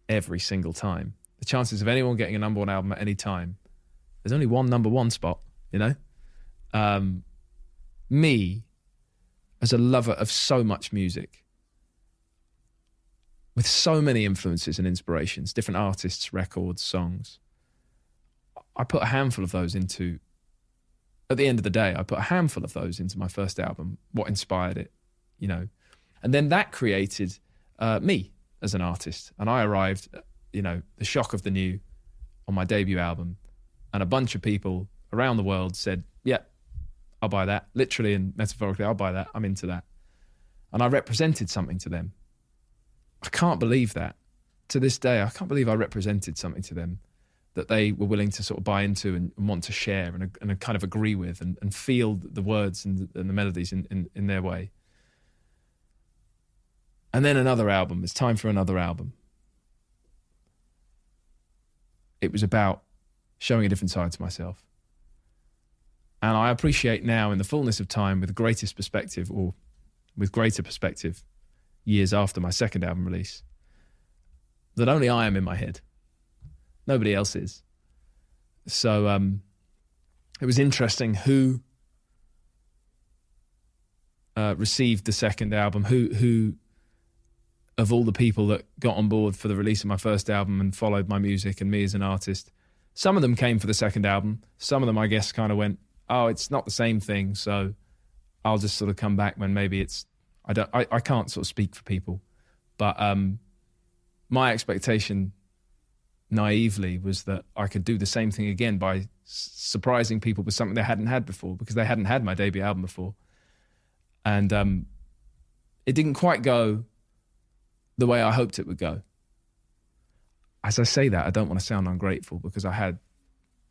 every single time. The chances of anyone getting a number 1 album at any time, there's only one number 1 spot, Me, as a lover of so much music, with so many influences and inspirations, different artists, records, songs, I put a handful of those into, at the end of the day, I put a handful of those into my first album, what inspired it, And then that created me as an artist. And I arrived, the shock of the new on my debut album, and a bunch of people around the world said, yeah, I'll buy that. Literally and metaphorically, I'll buy that. I'm into that. And I represented something to them. I can't believe that. To this day, I can't believe I represented something to them that they were willing to sort of buy into and want to share and kind of agree with and feel the words and the melodies in their way. And then another album. It's time for another album. It was about showing a different side to myself. And I appreciate now, in the fullness of time, with the greatest perspective, or with greater perspective, years after my second album release, that only I am in my head. Nobody else is. So it was interesting who received the second album, who of all the people that got on board for the release of my first album and followed my music and me as an artist. Some of them came for the second album. Some of them, I guess, kind of went, oh, it's not the same thing, so I'll just sort of come back when maybe it's... I can't sort of speak for people. But my expectation, naively, was that I could do the same thing again by surprising people with something they hadn't had before, because they hadn't had my debut album before. And it didn't quite go the way I hoped it would go. As I say that, I don't want to sound ungrateful, because I had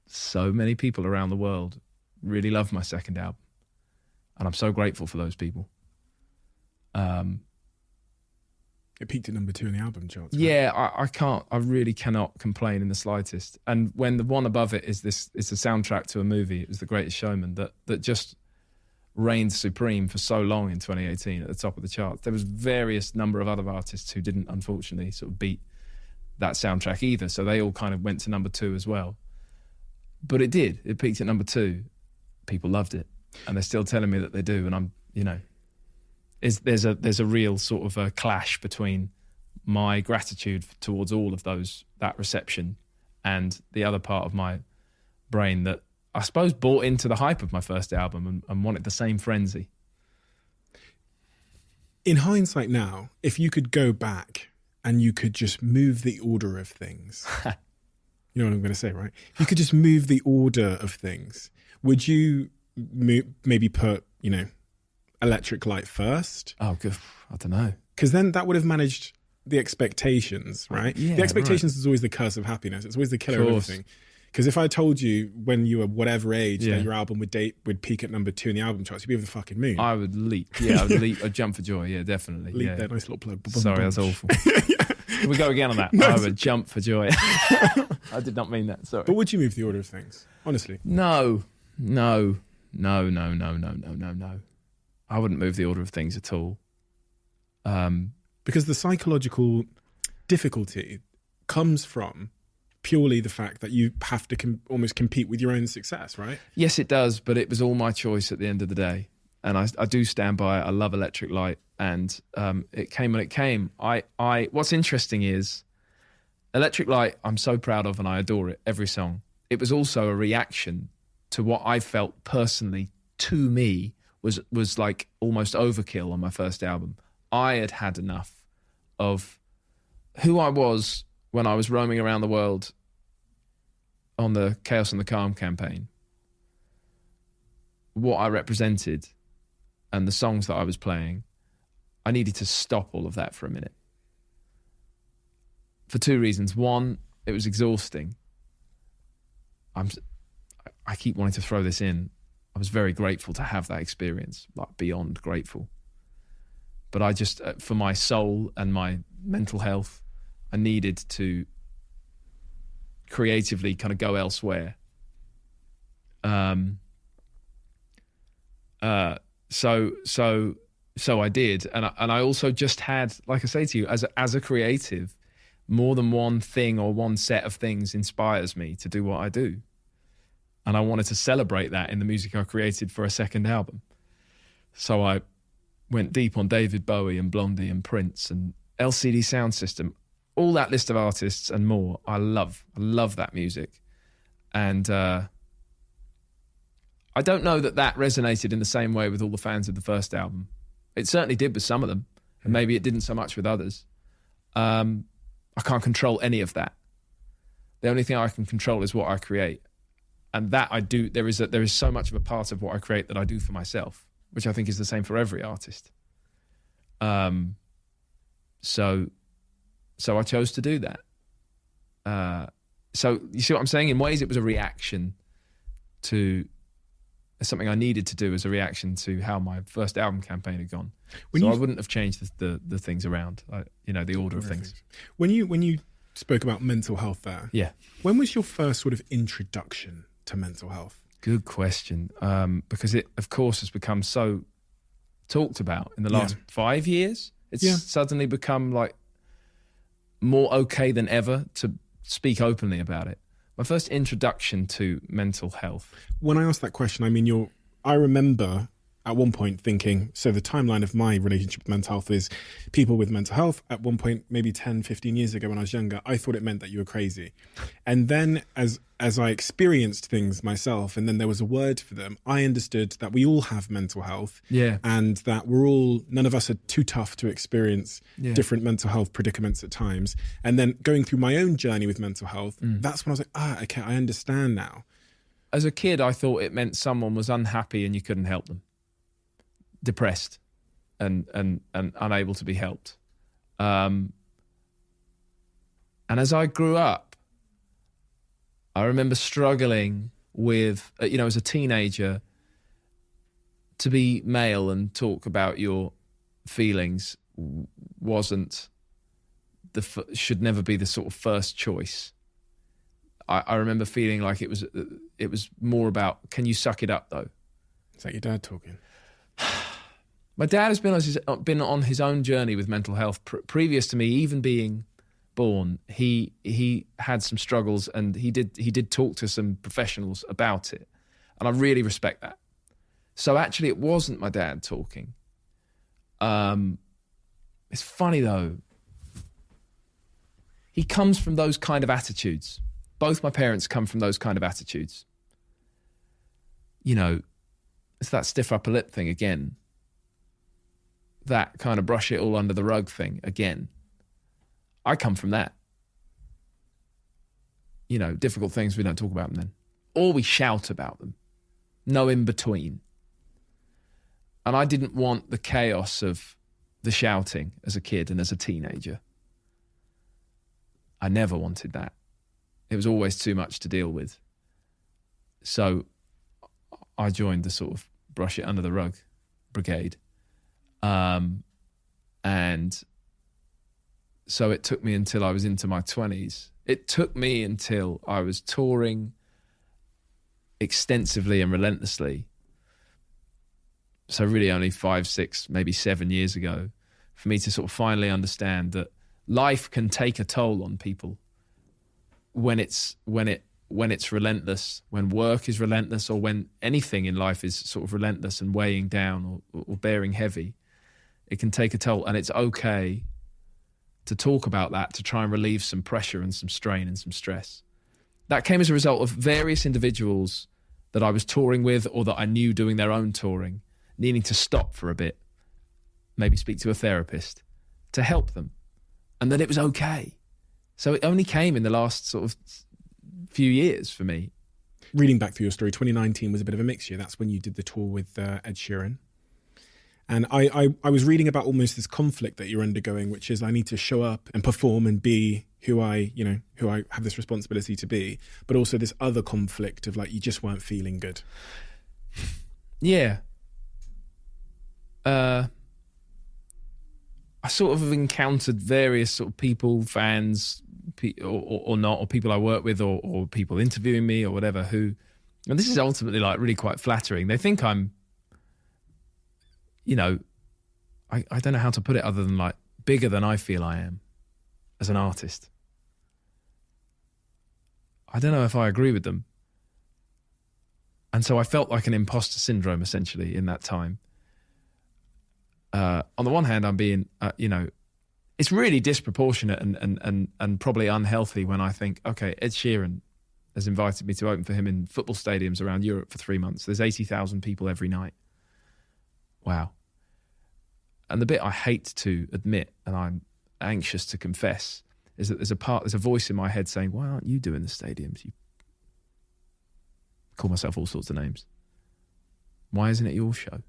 so many people around the world really love my second album. And I'm so grateful for those people. It peaked at number 2 in the album charts. Right? Yeah, I really cannot complain in the slightest. And when the one above it is a soundtrack to a movie, it was The Greatest Showman, that just reigned supreme for so long in 2018 at the top of the charts. There was various number of other artists who didn't, unfortunately, sort of beat that soundtrack either. So they all kind of went to number 2 as well. But it did. It peaked at number 2. People loved it. And they're still telling me that they do. And I'm, there's a real sort of a clash between my gratitude towards all of that reception, and the other part of my brain that I suppose, bought into the hype of my first album and wanted the same frenzy. In hindsight now, if you could go back and you could just move the order of things, you know what I'm going to say, right? You could just move the order of things. Would you maybe put, Electric Light first? Oh, good. I don't know. Because then that would have managed the expectations, right? Yeah, the expectations right. is always the curse of happipiness. It's always the killer of course. everything. Because if I told you when you were whatever age Yeah. that your album would peak at number 2 in the album charts, you'd be over the fucking moon. I would leap. Yeah, I'd leap. I'd jump for joy. Yeah, definitely. Leap yeah. there, nice little plug. Sorry, that's awful. Can we go again on that? I would jump for joy. I did not mean that. Sorry. But would you move the order of things? Honestly. No. I wouldn't move the order of things at all. Because the psychological difficulty comes from purely the fact that you have to almost compete with your own success, right? Yes, it does, but it was all my choice at the end of the day. And I do stand by it. I love Electric Light, and it came when it came. What's interesting is Electric Light, I'm so proud of, and I adore it, every song. It was also a reaction to what I felt personally, to me, was like almost overkill on my first album. I had had enough of who I was when I was roaming around the world on the Chaos and the Calm campaign, what I represented and the songs that I was playing. I needed to stop all of that for a minute. For two reasons. One, it was exhausting. I keep wanting to throw this in. I was very grateful to have that experience, like beyond grateful. But I just, for my soul and my mental health, I needed to creatively kind of go elsewhere. So I did, and I also just had, like I say to you, as a creative, more than one thing or one set of things inspires me to do what I do, and I wanted to celebrate that in the music I created for a second album. So I went deep on David Bowie and Blondie and Prince and LCD Sound System, all that list of artists and more. I love that music, and I don't know that resonated in the same way with all the fans of the first album. It certainly did with some of them, and maybe it didn't so much with others. I can't control any of that. The only thing I can control is what I create, and that I do. There is so much of a part of what I create that I do for myself, which I think is the same for every artist. So I chose to do that. So you see what I'm saying? In ways, it was a reaction to something I needed to do as a reaction to how my first album campaign had gone. I wouldn't have changed the things around, the order of things. When you spoke about mental health there, Yeah. when was your first sort of introduction to mental health? Good question. Because it, of course, has become so talked about in the last 5 years. It's suddenly become like more okay than ever to speak openly about it. My first introduction to mental health. When I asked that question, I mean, I remember at one point thinking, so the timeline of my relationship with mental health is people with mental health. At one point, maybe 10, 15 years ago when I was younger, I thought it meant that you were crazy. And then as I experienced things myself, and then there was a word for them, I understood that we all have mental health. Yeah. And that none of us are too tough to experience different mental health predicaments at times. And then going through my own journey with mental health, that's when I was like, okay, I understand now. As a kid, I thought it meant someone was unhappy and you couldn't help them. Depressed and unable to be helped. And as I grew up, I remember struggling with, as a teenager, to be male and talk about your feelings should never be the sort of first choice. I remember feeling like it was more about, can you suck it up though? Is that your dad talking? My dad has been on his own journey with mental health. Previous to me even being born, he had some struggles, and he did talk to some professionals about it, and I really respect that. So actually, it wasn't my dad talking. It's funny though. He comes from those kind of attitudes. Both my parents come from those kind of attitudes. you know, it's that stiff upper lip thing again. That kind of brush it all under the rug thing again. I come from that. You know, difficult things, we don't talk about them then. Or we shout about them. No in between. And I didn't want the chaos of the shouting as a kid and as a teenager. I never wanted that. It was always too much to deal with. So I joined the sort of brush it under the rug brigade. And so it took me until I was into my 20s. It took me until I was touring extensively and relentlessly. So really only 5, 6, maybe 7 years ago, for me to sort of finally understand that life can take a toll on people when it's relentless, when work is relentless, or when anything in life is sort of relentless and weighing down or bearing heavy. It can take a toll, and it's okay to talk about that, to try and relieve some pressure and some strain and some stress. That came as a result of various individuals that I was touring with or that I knew doing their own touring, needing to stop for a bit, maybe speak to a therapist to help them, and that it was okay. So it only came in the last sort of few years for me. Reading back through your story, 2019 was a bit of a mixture. That's when you did the tour with Ed Sheeran. And I was reading about almost this conflict that you're undergoing, which is I need to show up and perform and be who I have this responsibility to be, but also this other conflict of like, you just weren't feeling good. Yeah. I sort of have encountered various sort of people, fans, or not, or people I work with, or people interviewing me or whatever, who, and this is ultimately like really quite flattering. They think I'm, you know, I don't know how to put it other than like bigger than I feel I am as an artist. I don't know if I agree with them. And so I felt like an imposter syndrome essentially in that time. On the one hand, I'm being, you know, it's really disproportionate and probably unhealthy when I think, okay, Ed Sheeran has invited me to open for him in football stadiums around Europe for 3 months. There's 80,000 people every night. Wow. And the bit I hate to admit, and I'm anxious to confess, is that there's a voice in my head saying, why aren't you doing the stadiums? You call myself all sorts of names. Why isn't it your show?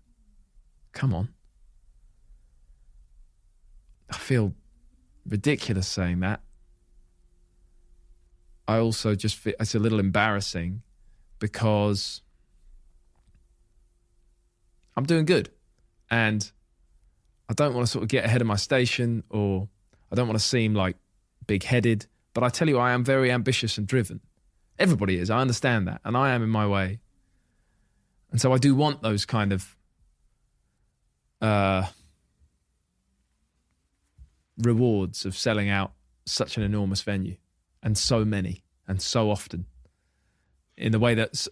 Come on. I feel ridiculous saying that. I also just feel it's a little embarrassing because I'm doing good. And I don't want to sort of get ahead of my station, or I don't want to seem like big-headed, but I tell you, I am very ambitious and driven. Everybody is, I understand that, and I am in my way. And so I do want those kind of rewards of selling out such an enormous venue, and so many, and so often, in the way that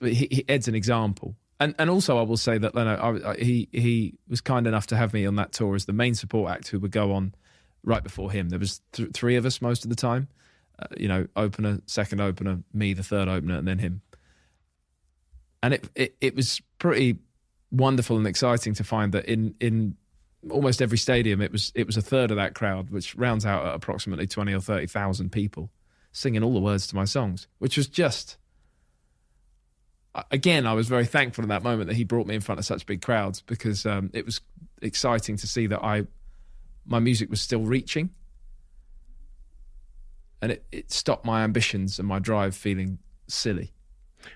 Ed's an example. And also I will say that he was kind enough to have me on that tour as the main support act who would go on right before him. There was 3 of us most of the time, you know, opener, second opener, me, the third opener, and then him. And it was pretty wonderful and exciting to find that in almost every stadium it was a third of that crowd, which rounds out at approximately 20 or 30,000 people, singing all the words to my songs, which was just... Again, I was very thankful in that moment that he brought me in front of such big crowds, because it was exciting to see that my music was still reaching, and it stopped my ambitions and my drive feeling silly.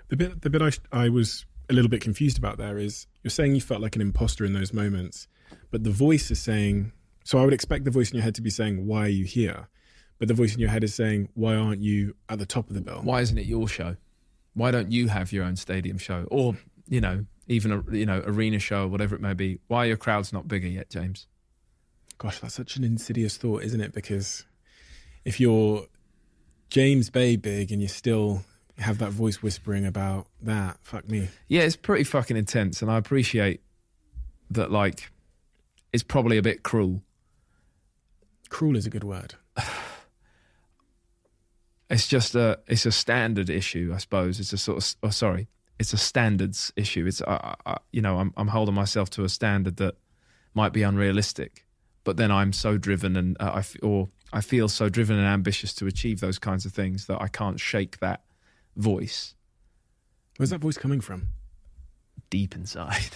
The bit I was a little bit confused about there is you're saying you felt like an imposter in those moments, but the voice is saying, so I would expect the voice in your head to be saying, why are you here? But the voice in your head is saying, why aren't you at the top of the bill? Why isn't it your show? Why don't you have your own stadium show, or, you know, even a, you know, arena show or whatever it may be? Why are your crowds not bigger yet, James? Gosh, that's such an insidious thought, isn't it? Because if you're James Bay big and you still have that voice whispering about that, fuck me. Yeah, it's pretty fucking intense, and I appreciate that. Like, it's probably a bit cruel. Cruel is a good word. It's just it's a standard issue, I suppose. It's a sort of, it's a standards issue. It's I'm holding myself to a standard that might be unrealistic, but then I'm so driven and I feel so driven and ambitious to achieve those kinds of things that I can't shake that voice. Where's that voice coming from? Deep inside.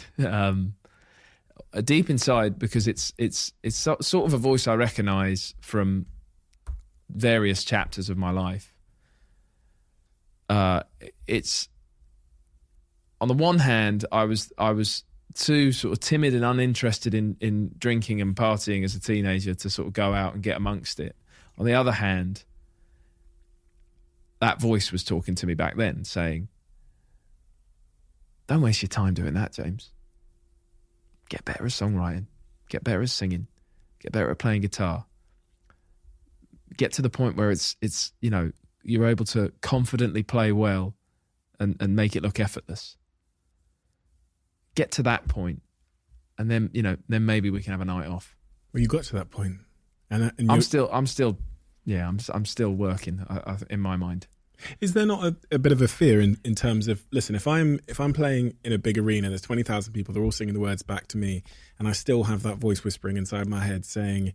Deep inside, because it's sort of a voice I recognise from various chapters of my life. It's, on the one hand, I was too sort of timid and uninterested in drinking and partying as a teenager to sort of go out and get amongst it. On the other hand, that voice was talking to me back then, saying, don't waste your time doing that, James. Get better at songwriting. Get better at singing. Get better at playing guitar. Get to the point where it's you're able to confidently play well and make it look effortless. Get to that point, and then maybe we can have a night off. Well, you got to that point, and I'm still working in my mind. Is there not a bit of a fear in terms of, listen, if I'm playing in a big arena, there's 20,000 people, they're all singing the words back to me, and I still have that voice whispering inside my head saying,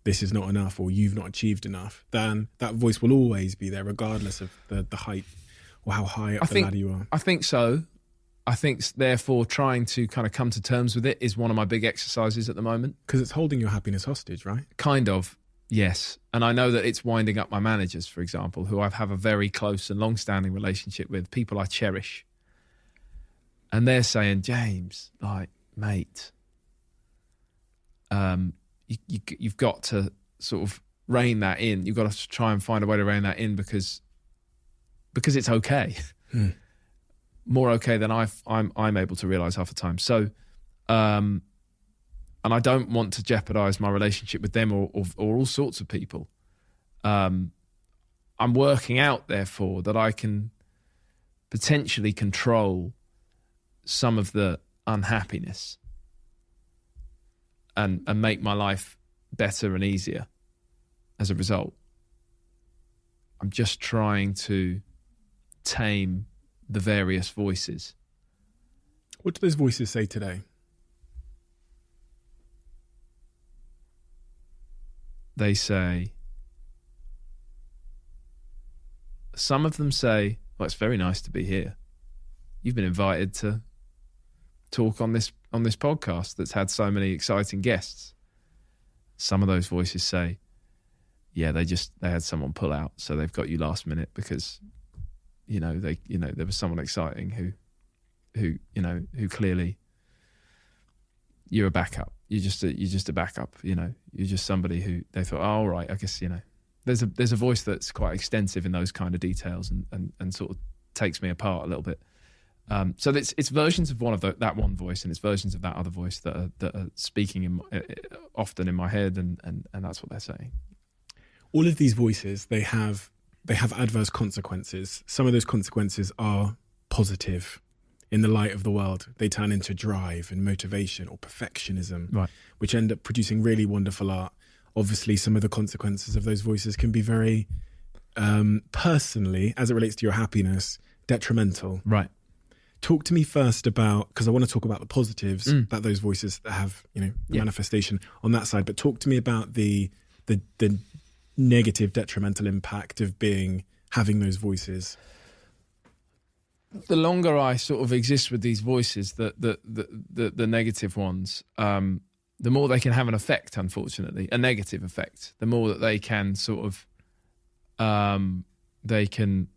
this is not enough, or you've not achieved enough, then that voice will always be there regardless of the height or how high up the ladder you are. I think so. I think, therefore, trying to kind of come to terms with it is one of my big exercises at the moment. Because it's holding your happiness hostage, right? Kind of. Yes. And I know that it's winding up my managers, for example, who I have a very close and long-standing relationship with, people I cherish. And they're saying, James, like, mate, you've got to sort of rein that in. You've got to try and find a way to rein that in because it's okay. More okay than I'm able to realise half the time. So, and I don't want to jeopardise my relationship with them or all sorts of people. I'm working out, therefore, that I can potentially control some of the unhappiness and make my life better and easier as a result. I'm just trying to tame the various voices. What do those voices say today? They say, some of them say, well, it's very nice to be here. You've been invited to talk on this podcast that's had so many exciting guests. Some of those voices say, yeah, they had someone pull out, so they've got you last minute because there was someone exciting who clearly, you're a backup. You're just a backup. You're just somebody who they thought, oh, all right, I guess there's a voice that's quite extensive in those kind of details and sort of takes me apart a little bit. So it's versions of that one voice, and it's versions of that other voice that are speaking often in my head, and that's what they're saying. All of these voices, they have adverse consequences. Some of those consequences are positive. In the light of the world, they turn into drive and motivation or perfectionism, right, which end up producing really wonderful art. Obviously, some of the consequences of those voices can be very, personally, as it relates to your happiness, detrimental. Right. Talk to me first about, because I want to talk about the positives that those voices have, the manifestation on that side. But talk to me about the negative, detrimental impact of having those voices. The longer I sort of exist with these voices, the negative ones, the more they can have an effect, unfortunately, a negative effect. The more that they can sort of, they can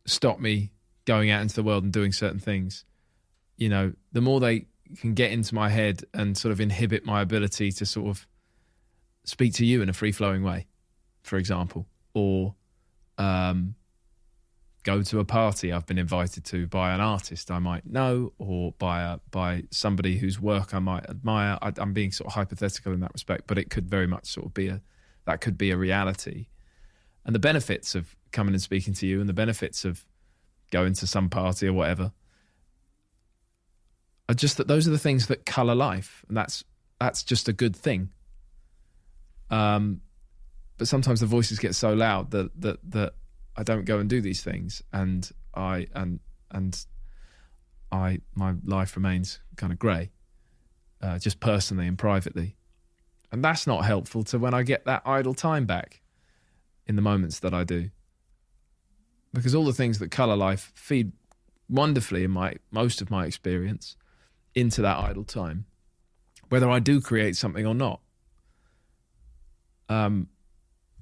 stop me going out into the world and doing certain things. The more they can get into my head and sort of inhibit my ability to sort of speak to you in a free-flowing way, for example, or go to a party I've been invited to by an artist I might know, or by somebody whose work I might admire. I'm being sort of hypothetical in that respect, but it could very much sort of that could be a reality. And the benefits of coming and speaking to you, and the benefits of going to some party or whatever, are just that those are the things that colour life, and that's just a good thing. But sometimes the voices get so loud that I don't go and do these things, and my life remains kind of grey, just personally and privately. And that's not helpful to when I get that idle time back in the moments that I do. Because all the things that colour life feed wonderfully in most of my experience into that idle time, whether I do create something or not.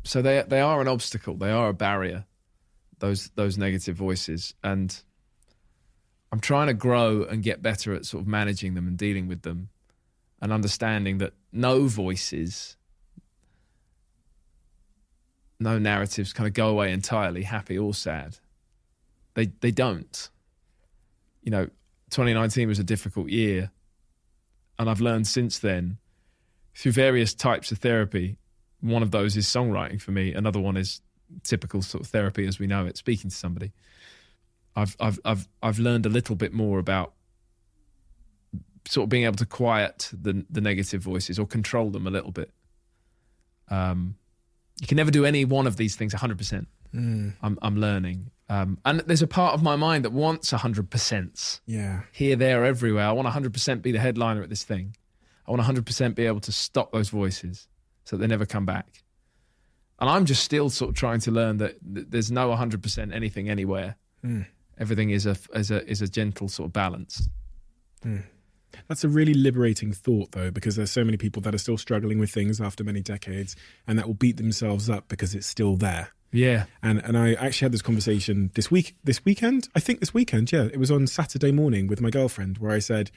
So they are an obstacle. They are a barrier, those negative voices. And I'm trying to grow and get better at sort of managing them and dealing with them and understanding that no voices, no narratives kind of go away entirely, happy or sad. They don't. 2019 was a difficult year. And I've learned since then, through various types of therapy, one of those is songwriting for me. Another one is typical sort of therapy as we know it, speaking to somebody. I've learned a little bit more about sort of being able to quiet the negative voices or control them a little bit. You can never do any one of these things 100%. I'm learning. And there's a part of my mind that wants 100%. Yeah. Here, there, everywhere. I want 100% be the headliner at this thing. I want 100% be able to stop those voices so that they never come back. And I'm just still sort of trying to learn that there's no 100% anything anywhere. Everything is a gentle sort of balance. That's a really liberating thought, though, because there's so many people that are still struggling with things after many decades and that will beat themselves up because it's still there. Yeah. And I actually had this conversation this weekend. Yeah. It was on Saturday morning with my girlfriend where I said,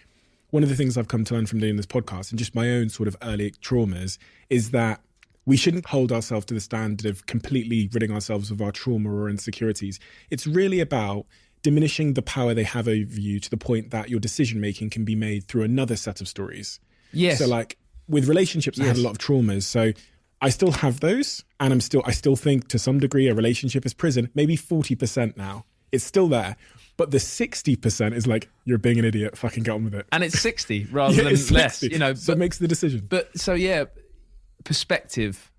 one of the things I've come to learn from doing this podcast and just my own sort of early traumas is that we shouldn't hold ourselves to the standard of completely ridding ourselves of our trauma or insecurities. It's really about diminishing the power they have over you to the point that your decision-making can be made through another set of stories. Yes. So like with relationships, I had a lot of traumas. So I still have those and I still think to some degree a relationship is prison, maybe 40% now. It's still there. But the 60% is like, you're being an idiot, fucking get on with it. And it's 60 rather than less, so it makes the decision. But so yeah, perspective,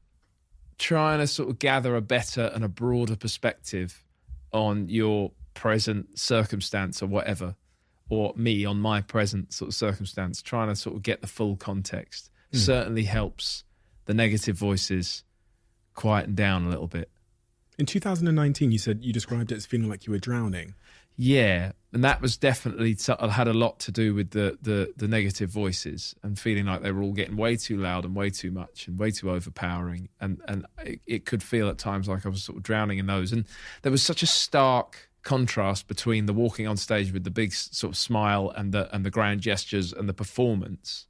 trying to sort of gather a better and a broader perspective on your present circumstance or whatever, or me on my present sort of circumstance, trying to sort of get the full context certainly helps the negative voices quieten down a little bit. In 2019, you said you described it as feeling like you were drowning. Yeah, and that was definitely had a lot to do with the negative voices and feeling like they were all getting way too loud and way too much and way too overpowering, and it could feel at times like I was sort of drowning in those. And there was such a stark contrast between the walking on stage with the big sort of smile and the grand gestures and the performance,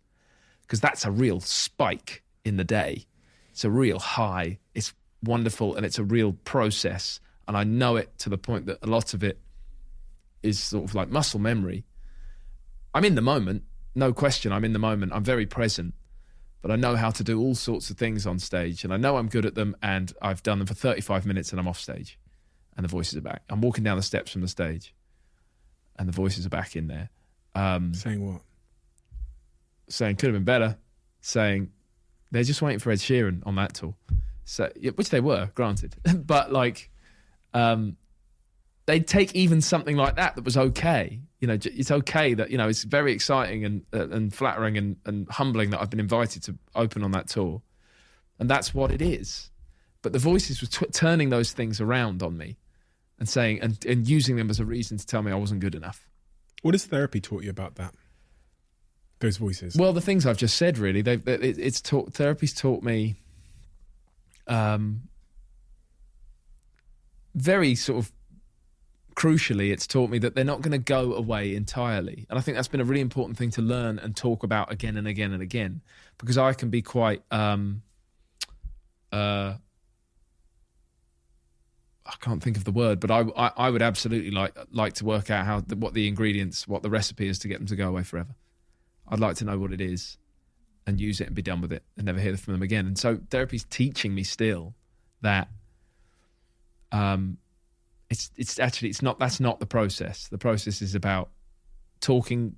because that's a real spike in the day. It's a real high. It's wonderful and it's a real process, and I know it to the point that a lot of it is sort of like muscle memory. I'm in the moment, no question. I'm in the moment. I'm very present, but I know how to do all sorts of things on stage, and I know I'm good at them, and I've done them for 35 minutes and I'm off stage and the voices are back. I'm walking down the steps from the stage and the voices are back in there. Saying what? Saying could have been better. Saying they're just waiting for Ed Sheeran on that tour. So, yeah, which they were, granted. But like, they'd take even something like that was okay. You know, it's okay that, you know, it's very exciting and flattering and humbling that I've been invited to open on that tour. And that's what it is. But the voices were turning those things around on me and saying, and using them as a reason to tell me I wasn't good enough. What has therapy taught you about that? Those voices? Well, the things I've just said, really. Therapy's taught me very sort of crucially, it's taught me that they're not going to go away entirely. And I think that's been a really important thing to learn and talk about again and again and again, because I can be quite, I can't think of the word, but I would absolutely like to work out what the ingredients, what the recipe is to get them to go away forever. I'd like to know what it is and use it and be done with it and never hear from them again. And so therapy's teaching me still that that's not the process. The process is about talking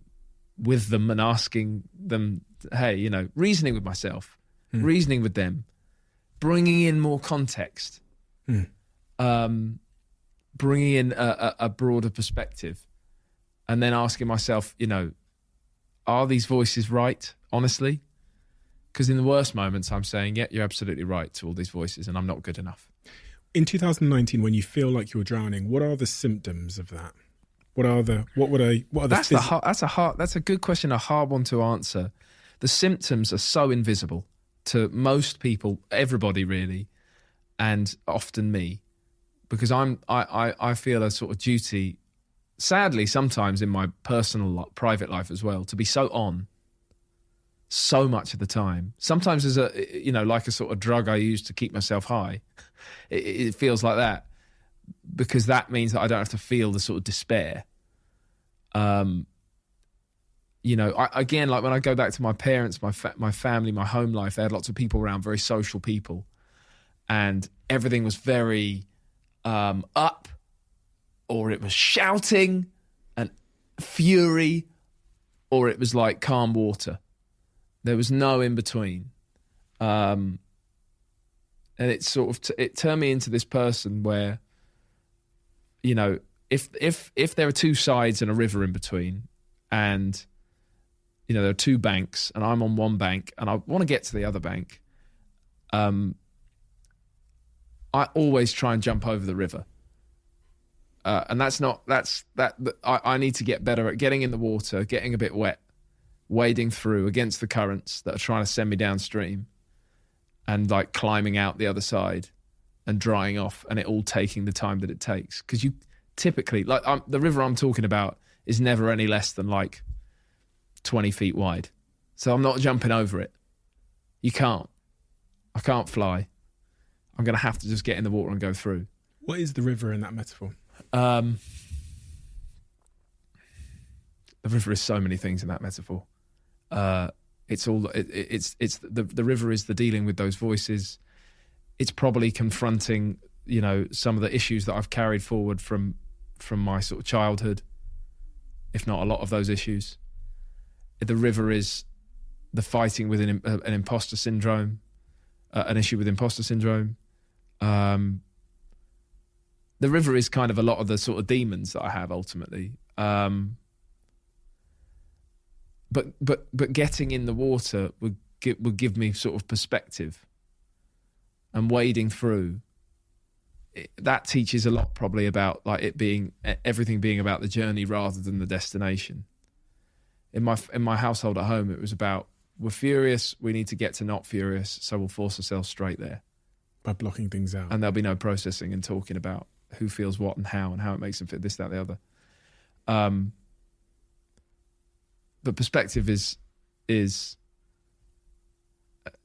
with them and asking them, hey, you know, reasoning with myself, reasoning with them, bringing in more context, bringing in a broader perspective, and then asking myself, you know, are these voices right, honestly? Because in the worst moments, I'm saying, yeah, you're absolutely right to all these voices, and I'm not good enough. In 2019, when you feel like you're drowning, what are the symptoms of that? That's a good question, a hard one to answer. The symptoms are so invisible to most people, everybody really, and often me, because I feel a sort of duty, sadly sometimes in my personal private life as well, to be so on so much of the time. Sometimes as a, you know, like a sort of drug I use to keep myself high. It feels like that, because that means that I don't have to feel the sort of despair. You know, again, like when I go back to my parents, my family, my home life, they had lots of people around, very social people, and everything was very up, or it was shouting and fury, or it was like calm water. There was no in between. And it sort of it turned me into this person where, you know, if there are two sides and a river in between, and you know there are two banks, and I'm on one bank and I want to get to the other bank, I always try and jump over the river. And I need to get better at getting in the water, getting a bit wet, wading through against the currents that are trying to send me downstream, and like climbing out the other side and drying off, and it all taking the time that it takes. Because you typically, like the river I'm talking about is never any less than like 20 feet wide. So I'm not jumping over it. You can't. I can't fly. I'm going to have to just get in the water and go through. What is the river in that metaphor? The river is so many things in that metaphor. It's all. It's the river is the dealing with those voices. It's probably confronting, you know, some of the issues that I've carried forward from my sort of childhood, if not a lot of those issues. The river is the fighting with an imposter syndrome, an issue with imposter syndrome. The river is kind of a lot of the sort of demons that I have ultimately. But getting in the water would give me sort of perspective, and wading through that teaches a lot probably about like it being everything being about the journey rather than the destination. In my household at home, it was about, we're furious, we need to get to not furious, so we'll force ourselves straight there By blocking things out. and there'll be no processing and talking about who feels what and how it makes them feel this, that, the other. But perspective is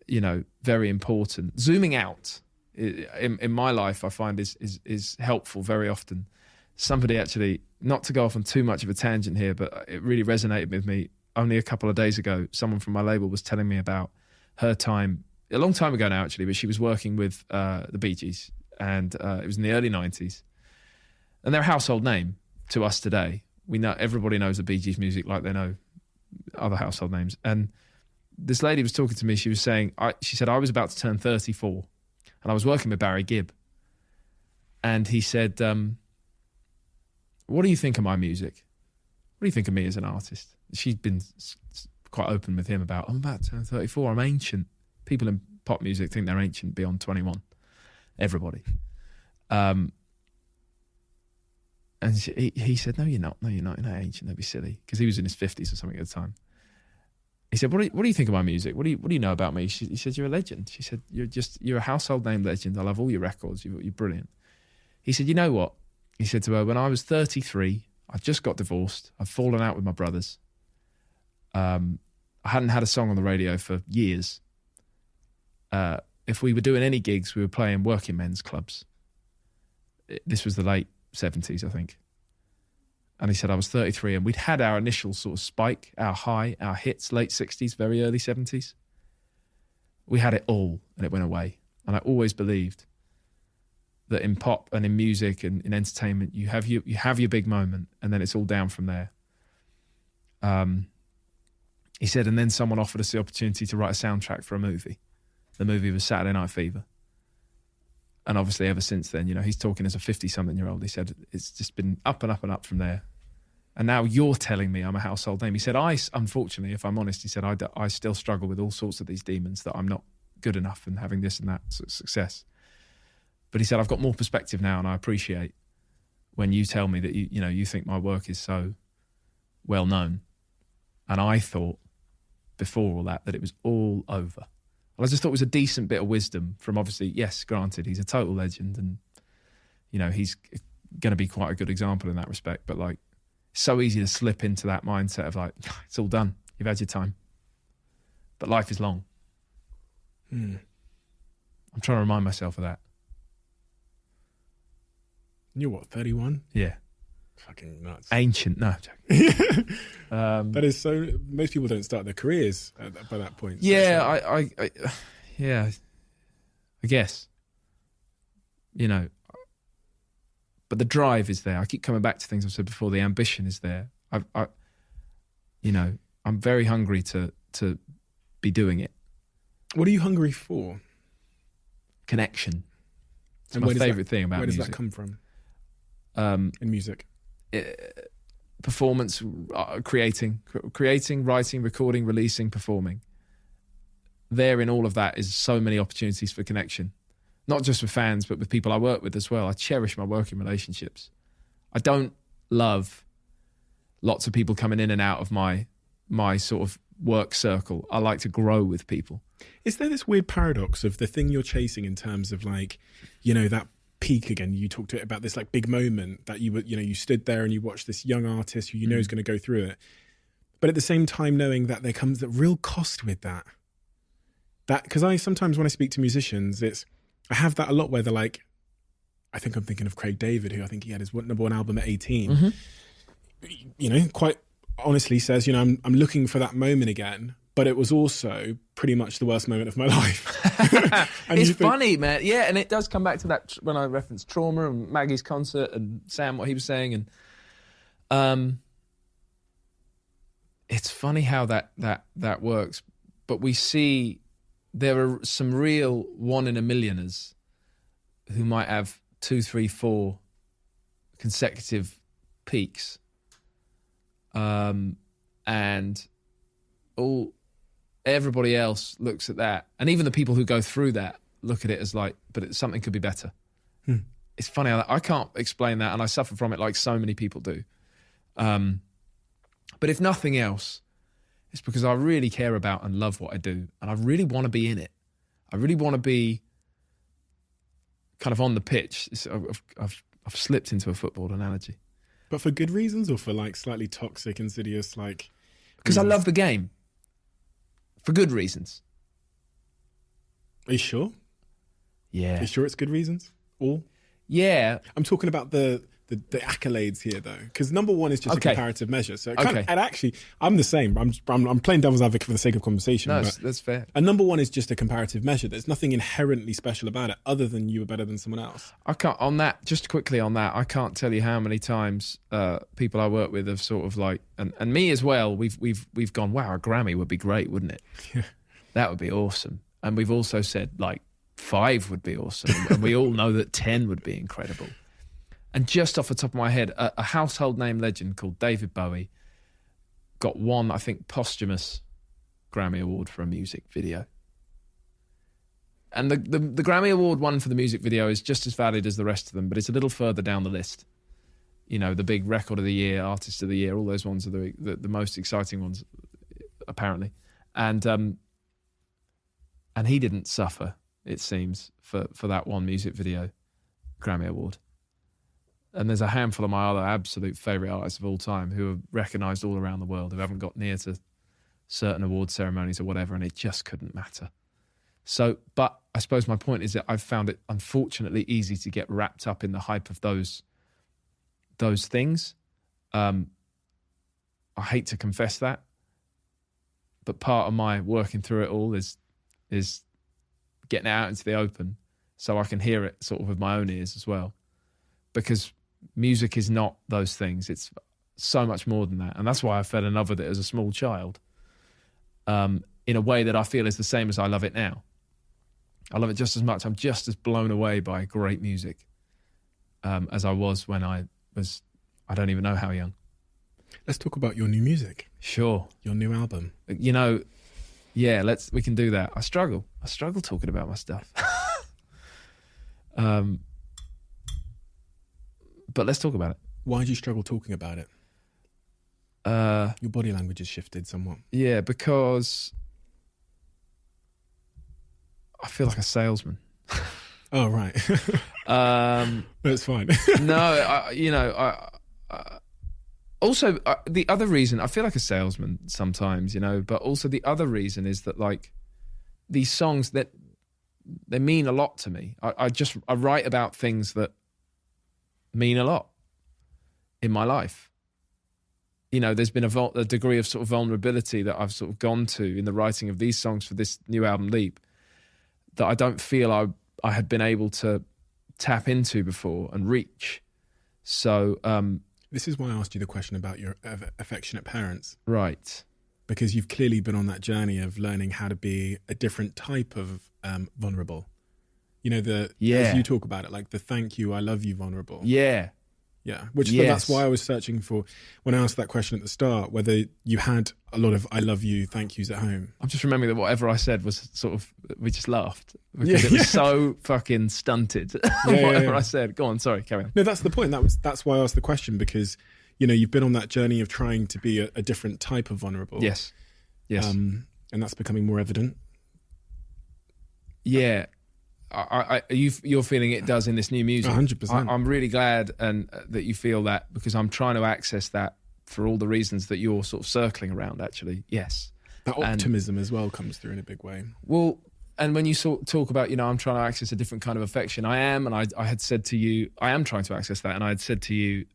you know, very important. Zooming out in my life, I find is helpful very often. Somebody actually, not to go off on too much of a tangent here, but it really resonated with me. Only a couple of days ago, someone from my label was telling me about her time, a long time ago now actually, but she was working with the Bee Gees, and it was in the early 90s. And they're a household name to us today. We know, everybody knows the Bee Gees music like they know other household names. And this lady was talking to me, she was saying, she said, I was about to turn 34 and I was working with Barry Gibb. And he said, what do you think of my music? What do you think of me as an artist? She'd been quite open with him about, I'm about to turn 34, I'm ancient. People in pop music think they're ancient beyond 21. Everybody. And he said, no, you're not. No, you're not. You're not ancient. Don't be silly. Because he was in his 50s or something at the time. He said, what do you think of my music? What do you know about me? He said, you're a legend. She said, you're a household name legend. I love all your records. You're brilliant. He said, you know what? He said to her, when I was 33, I just got divorced. I'd fallen out with my brothers. I hadn't had a song on the radio for years. If we were doing any gigs, we were playing working men's clubs. This was the late 70s, I think. And he said, I was 33 and we'd had our initial sort of spike, our high, our hits, late 60s, very early 70s. We had it all and it went away. And I always believed that in pop and in music and in entertainment, you have your big moment and then it's all down from there. He said, and then someone offered us the opportunity to write a soundtrack for a movie. The movie was Saturday Night Fever. And obviously ever since then, you know, he's talking as a 50-something-year-old. He said, it's just been up and up and up from there. And now you're telling me I'm a household name. He said, unfortunately, if I'm honest, he said, I still struggle with all sorts of these demons, that I'm not good enough and having this and that sort of success. But he said, I've got more perspective now, and I appreciate when you tell me that you think my work is so well known. And I thought before all that it was all over. Well, I just thought it was a decent bit of wisdom from, obviously, yes, granted, he's a total legend, and he's going to be quite a good example in that respect. But like, so easy to slip into that mindset of like, it's all done. You've had your time. But life is long. I'm trying to remind myself of that. You're what, 31? Yeah. Fucking nuts. Ancient. No, I'm joking. That is so. Most people don't start their careers by that point. Yeah, yeah, I guess. But the drive is there. I keep coming back to things I've said before. The ambition is there. I'm very hungry to be doing it. What are you hungry for? Connection. It's And my favourite thing about music. Where does that come from? In music? Performance, creating, writing, recording, releasing, performing. There in all of that is so many opportunities for connection. Not just with fans, but with people I work with as well. I cherish my working relationships. I don't love lots of people coming in and out of my sort of work circle. I like to grow with people. Is there this weird paradox of the thing you're chasing in terms of like, that peak again? You talked about this like big moment that you stood there and you watched this young artist who is going to go through it. But at the same time, knowing that there comes the real cost with that. Because I sometimes, when I speak to musicians, I have that a lot where they're like, I think I'm thinking of Craig David, who I think he had his number one album at 18. Quite honestly says, I'm looking for that moment again, but it was also pretty much the worst moment of my life. It's funny, man. Yeah, and it does come back to that when I referenced Trauma and Maggie's concert and Sam, what he was saying. And it's funny how that works. But we see there are some real 1 in a millioners who might have 2, 3, 4 consecutive peaks. And everybody else looks at that. And even the people who go through that look at it as like, but something could be better. It's funny how I can't explain that, and I suffer from it like so many people do. But if nothing else, it's because I really care about and love what I do, and I really want to be in it. I really want to be kind of on the pitch. I've slipped into a football analogy. But for good reasons, or for like slightly toxic, insidious, like... Because I love the game. For good reasons. Are you sure? Yeah. Are you sure it's good reasons? All? Yeah. I'm talking about the accolades here, though, because number one is just a comparative measure. So, and actually, I'm the same. I'm playing devil's advocate for the sake of conversation. No, that's fair. And number one is just a comparative measure. There's nothing inherently special about it, other than you were better than someone else. I can't on that. Just quickly on that, I can't tell you how many times people I work with have sort of like, and me as well. We've gone, wow, a Grammy would be great, wouldn't it? Yeah. That would be awesome. And we've also said like 5 would be awesome, and we all know that 10 would be incredible. And just off the top of my head, a household name legend called David Bowie got one, I think, posthumous Grammy Award for a music video. And the Grammy Award one for the music video is just as valid as the rest of them, but it's a little further down the list. The big record of the year, artist of the year, all those ones are the most exciting ones, apparently. And he didn't suffer, it seems, for that one music video Grammy Award. And there's a handful of my other absolute favourite artists of all time who are recognised all around the world, who haven't got near to certain award ceremonies or whatever, and it just couldn't matter. So, but I suppose my point is that I've found it unfortunately easy to get wrapped up in the hype of those things. I hate to confess that, but part of my working through it all is getting it out into the open so I can hear it sort of with my own ears as well. Because music is not those things. It's so much more than that. And that's why I fell in love with it as a small child, in a way that I feel is the same as I love it now. I love it just as much. I'm just as blown away by great music as I was when I don't even know how young. Let's talk about your new music, Sure. your new album. You know, yeah, we can do that. I struggle talking about my stuff. But let's talk about it. Why do you struggle talking about it? Your body language has shifted somewhat. Yeah, because I feel like a salesman. Oh, right. That's fine. No, also, the other reason, I feel like a salesman sometimes, but also the other reason is that, like, these songs, that they mean a lot to me. I write about things that mean a lot in my life. There's been a degree of sort of vulnerability that I've sort of gone to in the writing of these songs for this new album, Leap, that I don't feel I had been able to tap into before and reach. So this is why I asked you the question about your affectionate parents. Right. Because you've clearly been on that journey of learning how to be a different type of vulnerable. As you talk about it, like the thank you, I love you vulnerable. Yeah. Yeah. Which Yes. That's why I was searching for, when I asked that question at the start, whether you had a lot of I love you thank yous at home. I'm just remembering that whatever I said was sort of, we just laughed because it was so fucking stunted. Whatever I said. Go on, sorry, carry on. No, that's the point. That's why I asked the question, because you've been on that journey of trying to be a different type of vulnerable. Yes. And that's becoming more evident. Yeah. You're feeling it does in this new music. 100%. I'm really glad that you feel that, because I'm trying to access that for all the reasons that you're sort of circling around, actually. Yes. That optimism as well comes through in a big way. Well, and when you talk about, I'm trying to access a different kind of affection, I am, and I had said to you, I am trying to access that, and I had said to you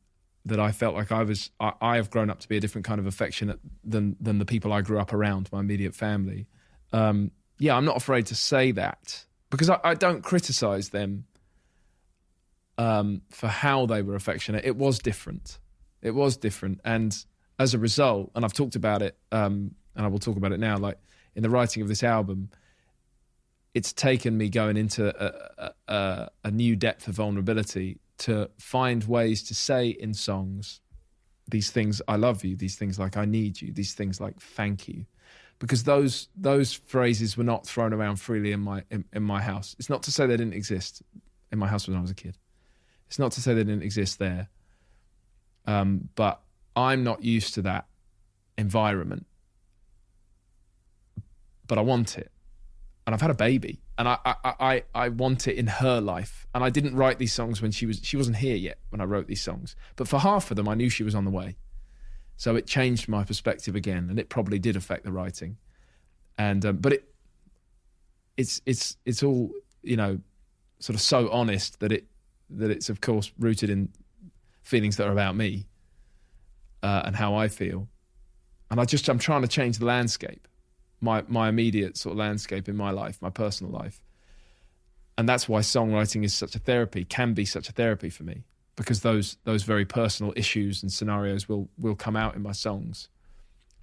that I felt like I have grown up to be a different kind of affectionate than the people I grew up around, my immediate family. I'm not afraid to say that, because I don't criticize them for how they were affectionate. It was different. And as a result, and I've talked about it, and I will talk about it now, like in the writing of this album, it's taken me going into a new depth of vulnerability to find ways to say in songs these things, I love you, these things like I need you, these things like thank you. Because those phrases were not thrown around freely in my house. It's not to say they didn't exist in my house when I was a kid. It's not to say they didn't exist there. But I'm not used to that environment. But I want it. And I've had a baby. And I want it in her life. And I didn't write these songs when she wasn't here yet when I wrote these songs. But for half of them, I knew she was on the way. So it changed my perspective again, and it probably did affect the writing. And but it's all sort of so honest that it's of course rooted in feelings that are about me and how I feel. And I'm trying to change the landscape, my immediate sort of landscape in my life, my personal life. And that's why songwriting is such a therapy, can be such a therapy for me. Because those very personal issues and scenarios will come out in my songs,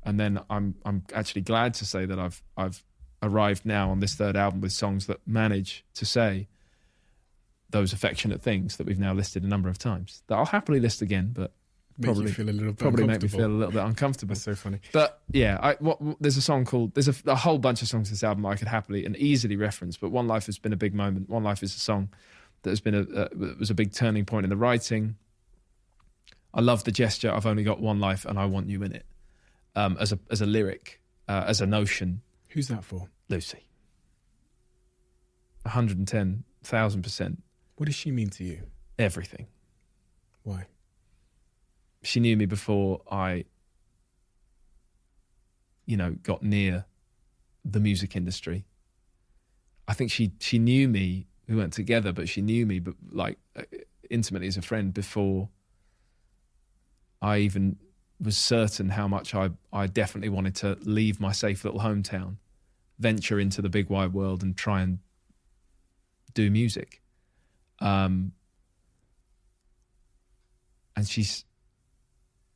and then I'm actually glad to say that I've arrived now on this third album with songs that manage to say those affectionate things that we've now listed a number of times. That I'll happily list again, but Make you feel a little bit make me feel a little bit uncomfortable. That's so funny. But yeah, there's a song called, there's a whole bunch of songs in this album I could happily and easily reference, but One Life has been a big moment. One Life is a song that has been was a big turning point in the writing. I love the gesture, I've only got one life and I want you in it, as a lyric, as a notion. Who's that for? Lucy. 110,000%. What does she mean to you? Everything. Why? She knew me before I, got near the music industry. I think she knew me. We weren't together, but she knew me, but like intimately as a friend before I even was certain how much I definitely wanted to leave my safe little hometown, venture into the big wide world and try and do music. And she's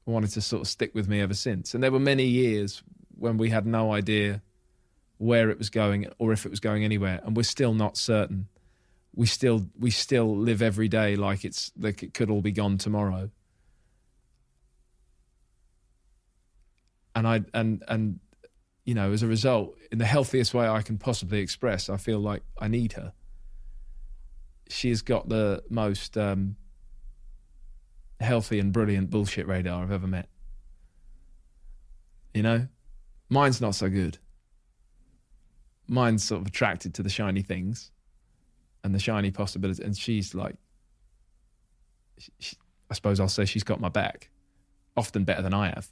wanted to sort of stick with me ever since. And there were many years when we had no idea where it was going or if it was going anywhere, and we're still not certain. We still live every day like it could all be gone tomorrow. and you know, as a result, in the healthiest way I can possibly express, I feel like I need her. She has got the most healthy and brilliant bullshit radar I've ever met. You know? Mine's not so good. Mine's sort of attracted to the shiny things and the shiny possibilities. And she's like, I suppose I'll say she's got my back, often better than I have.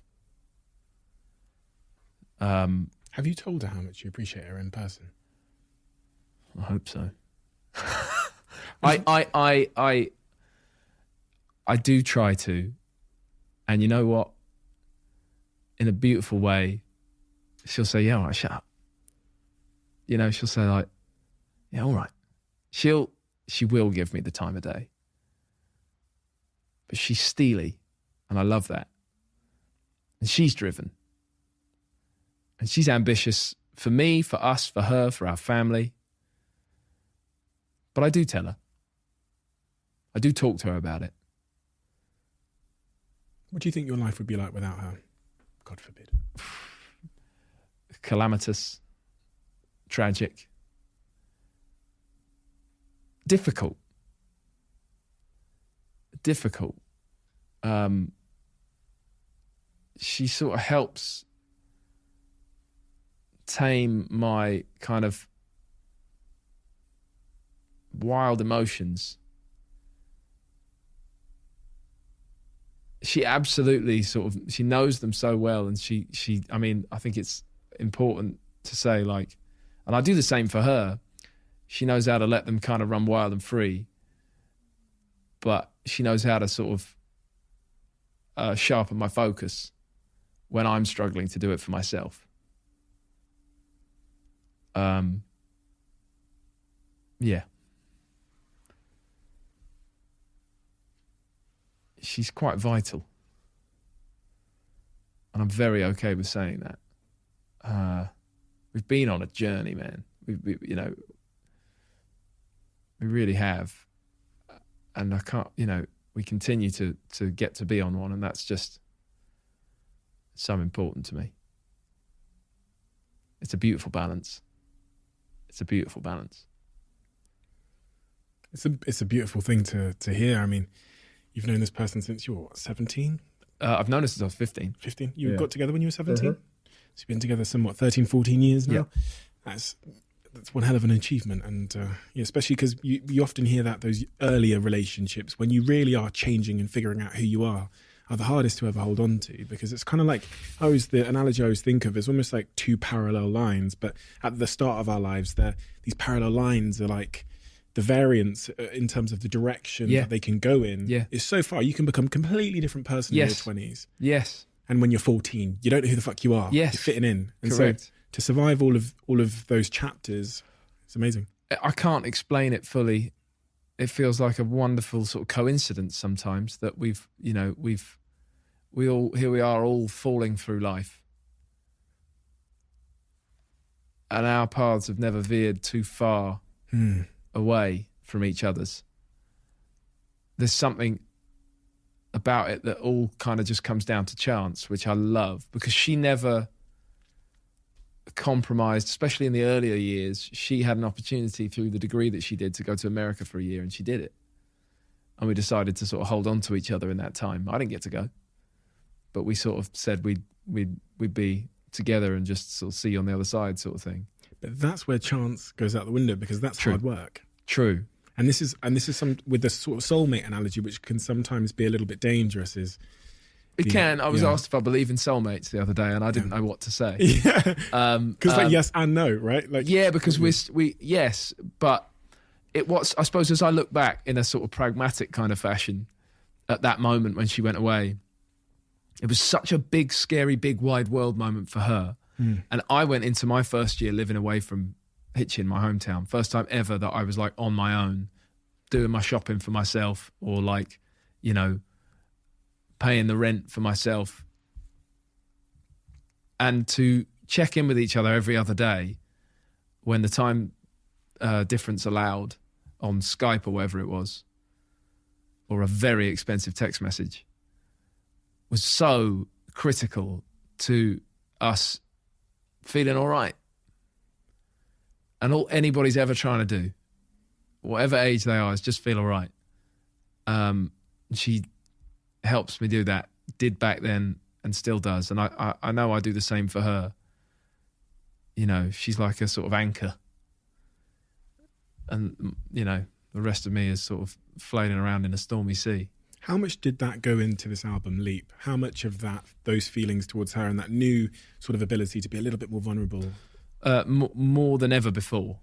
Have you told her how much you appreciate her in person? I hope so. I do try to, and you know what? In a beautiful way, she'll say, "Yeah, all right, shut up." You know, she'll say like, "Yeah, all right." She will give me the time of day, but she's steely, and I love that. And she's driven, and she's ambitious for me, for us, for her, for our family. But I do tell her. I do talk to her about it. What do you think your life would be like without her? God forbid. Calamitous, tragic, difficult. She sort of helps tame my kind of wild emotions. She absolutely she knows them so well, and I mean, I think it's important to say, like, and I do the same for her. She knows how to let them kind of run wild and free, but she knows how to sort of sharpen my focus when I'm struggling to do it for myself. Yeah. She's quite vital. And I'm very okay with saying that. We've been on a journey, man. We really have. And I can't, we continue to get to be on one, and that's just so important to me. It's a beautiful balance. It's a beautiful balance. It's a beautiful thing to hear. I mean, you've known this person since you were, 17? I've known her since I was 15. 15? You got together when you were 17? Uh-huh. So you've been together somewhat 13, 14 years now? Yeah. That's one hell of an achievement. And especially because you often hear that those earlier relationships, when you really are changing and figuring out who you are the hardest to ever hold on to, because it's kind of like, the analogy I always think of is almost like two parallel lines, but at the start of our lives, these parallel lines are like, the variance in terms of the direction that they can go in is so far. You can become a completely different person in your 20s. Yes. And when you're 14, you don't know who the fuck you are. Yes. You're fitting in. And correct. So to survive all of those chapters, it's amazing. I can't explain it fully. It feels like a wonderful sort of coincidence sometimes that here we are all falling through life. And our paths have never veered too far away from each other's. There's something about it that all kind of just comes down to chance, which I love, because she never compromised, especially in the earlier years. She had an opportunity through the degree that she did to go to America for a year, and she did it. And we decided to sort of hold on to each other in that time. I didn't get to go, but we sort of said we'd be together and just sort of see you on the other side, sort of thing. But that's where chance goes out the window, because that's hard work. True. And this is some with the sort of soulmate analogy, which can sometimes be a little bit dangerous. It can. I was asked if I believe in soulmates the other day, and I didn't know what to say. Yeah, because like yes and no, right? Like because we yes, but I suppose as I look back in a sort of pragmatic kind of fashion at that moment when she went away, it was such a big, scary, big, wide world moment for her. And I went into my first year living away from Hitchin, my hometown. First time ever that I was like on my own, doing my shopping for myself, or like, paying the rent for myself. And to check in with each other every other day when the time difference allowed on Skype or whatever it was, or a very expensive text message, was so critical to us feeling all right. And all anybody's ever trying to do, whatever age they are, is just feel all right. She helps me do that, did back then and still does. And I know I do the same for her. You know, she's like a sort of anchor. And, you know, the rest of me is sort of floating around in a stormy sea. How much did that go into this album, Leap? How much of that, those feelings towards her and that new sort of ability to be a little bit more vulnerable? More than ever before.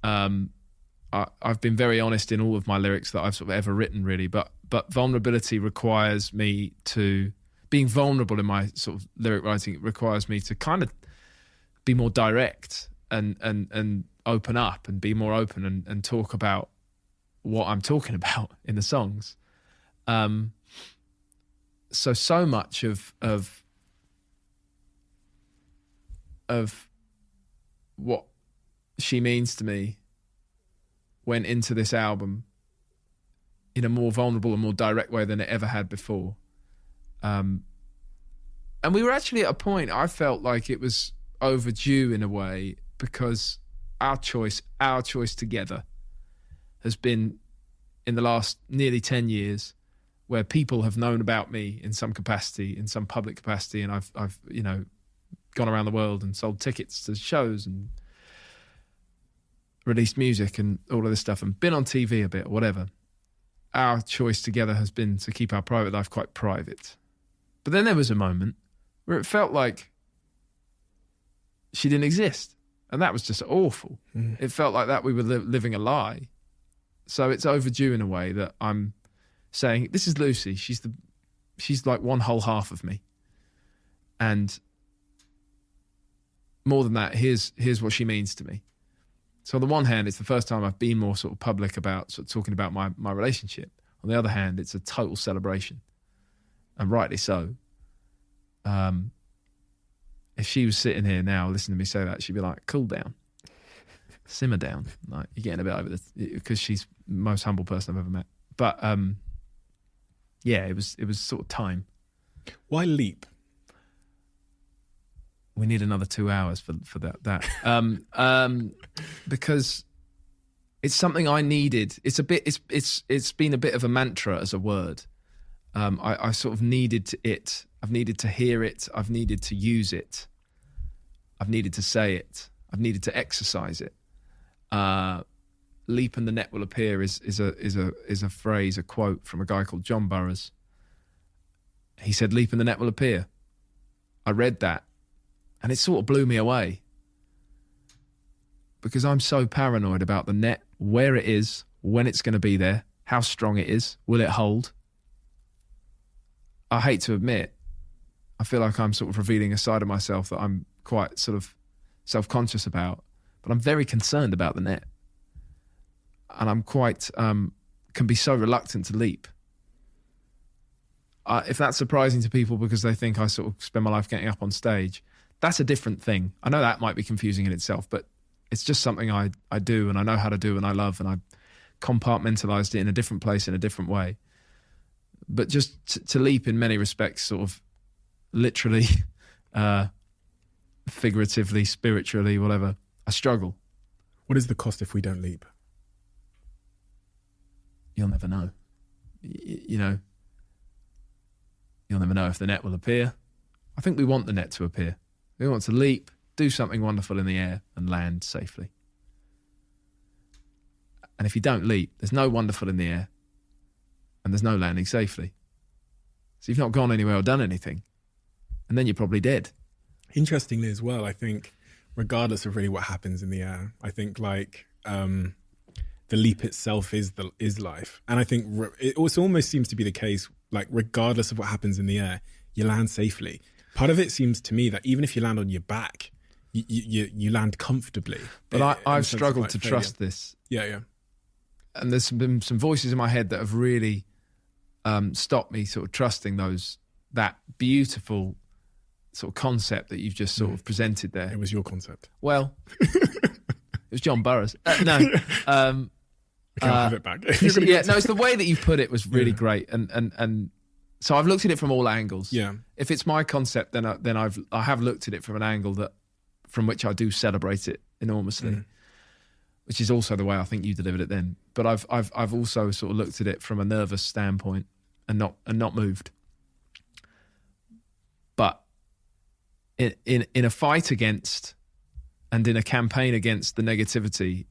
I've been very honest in all of my lyrics that I've sort of ever written, really. But vulnerability requires me to... Being vulnerable in my sort of lyric writing requires me to kind of be more direct and open up and be more open and talk about what I'm talking about in the songs. So much of what she means to me went into this album in a more vulnerable and more direct way than it ever had before. And we were actually at a point, I felt like it was overdue in a way, because our choice together has been, in the last nearly 10 years, where people have known about me in some capacity, in some public capacity, and I've you know, gone around the world and sold tickets to shows and released music and all of this stuff and been on TV a bit or whatever. Our choice together has been to keep our private life quite private. But then there was a moment where it felt like she didn't exist. And that was just awful. Mm. It felt like that we were living a lie. So it's overdue in a way that I'm saying, this is Lucy. She's like one whole half of me. And more than that, here's what she means to me. So on the one hand, it's the first time I've been more sort of public about sort of talking about my relationship. On the other hand, it's a total celebration. And rightly so. If she was sitting here now listening to me say that, she'd be like, cool down. Simmer down. Like, you're getting a bit over this, because she's the most humble person I've ever met. But yeah, it was sort of time. Why Leap? We need another 2 hours for that. Because it's something I needed. It's been a bit of a mantra as a word. I sort of needed it. I've needed to hear it. I've needed to use it. I've needed to say it. I've needed to exercise it. Leap and the net will appear is a phrase, a quote from a guy called John Burroughs. He said, leap and the net will appear. I read that and it sort of blew me away, because I'm so paranoid about the net, where it is, when it's going to be there, how strong it is, will it hold? I hate to admit, I feel like I'm sort of revealing a side of myself that I'm quite sort of self-conscious about, but I'm very concerned about the net. And I'm quite, can be so reluctant to leap. If that's surprising to people because they think I sort of spend my life getting up on stage, that's a different thing. I know that might be confusing in itself, but it's just something I do and I know how to do and I love, and I compartmentalized it in a different place in a different way. But just to leap in many respects, sort of literally, figuratively, spiritually, whatever, I struggle. What is the cost if we don't leap? You'll never know. You know, you'll never know if the net will appear. I think we want the net to appear. We want to leap, do something wonderful in the air and land safely. And if you don't leap, there's no wonderful in the air and there's no landing safely. So you've not gone anywhere or done anything. And then you're probably dead. Interestingly as well, I think, regardless of really what happens in the air, I think like the leap itself is life. And I think it also almost seems to be the case, like regardless of what happens in the air, you land safely. Part of it seems to me that even if you land on your back, you land comfortably. But I've struggled to trust this. Yeah. And there's been some voices in my head that have really stopped me sort of trusting that beautiful sort of concept that you've just sort of presented there. It was your concept. Well, it was John Burroughs. No. I can't have it back. It's the way that you put it was really great. And So I've looked at it from all angles. Yeah. If it's my concept, then I have looked at it from an angle from which I do celebrate it enormously, which is also the way I think you delivered it then. But I've also sort of looked at it from a nervous standpoint and not moved. But in a fight against and in a campaign against the negativity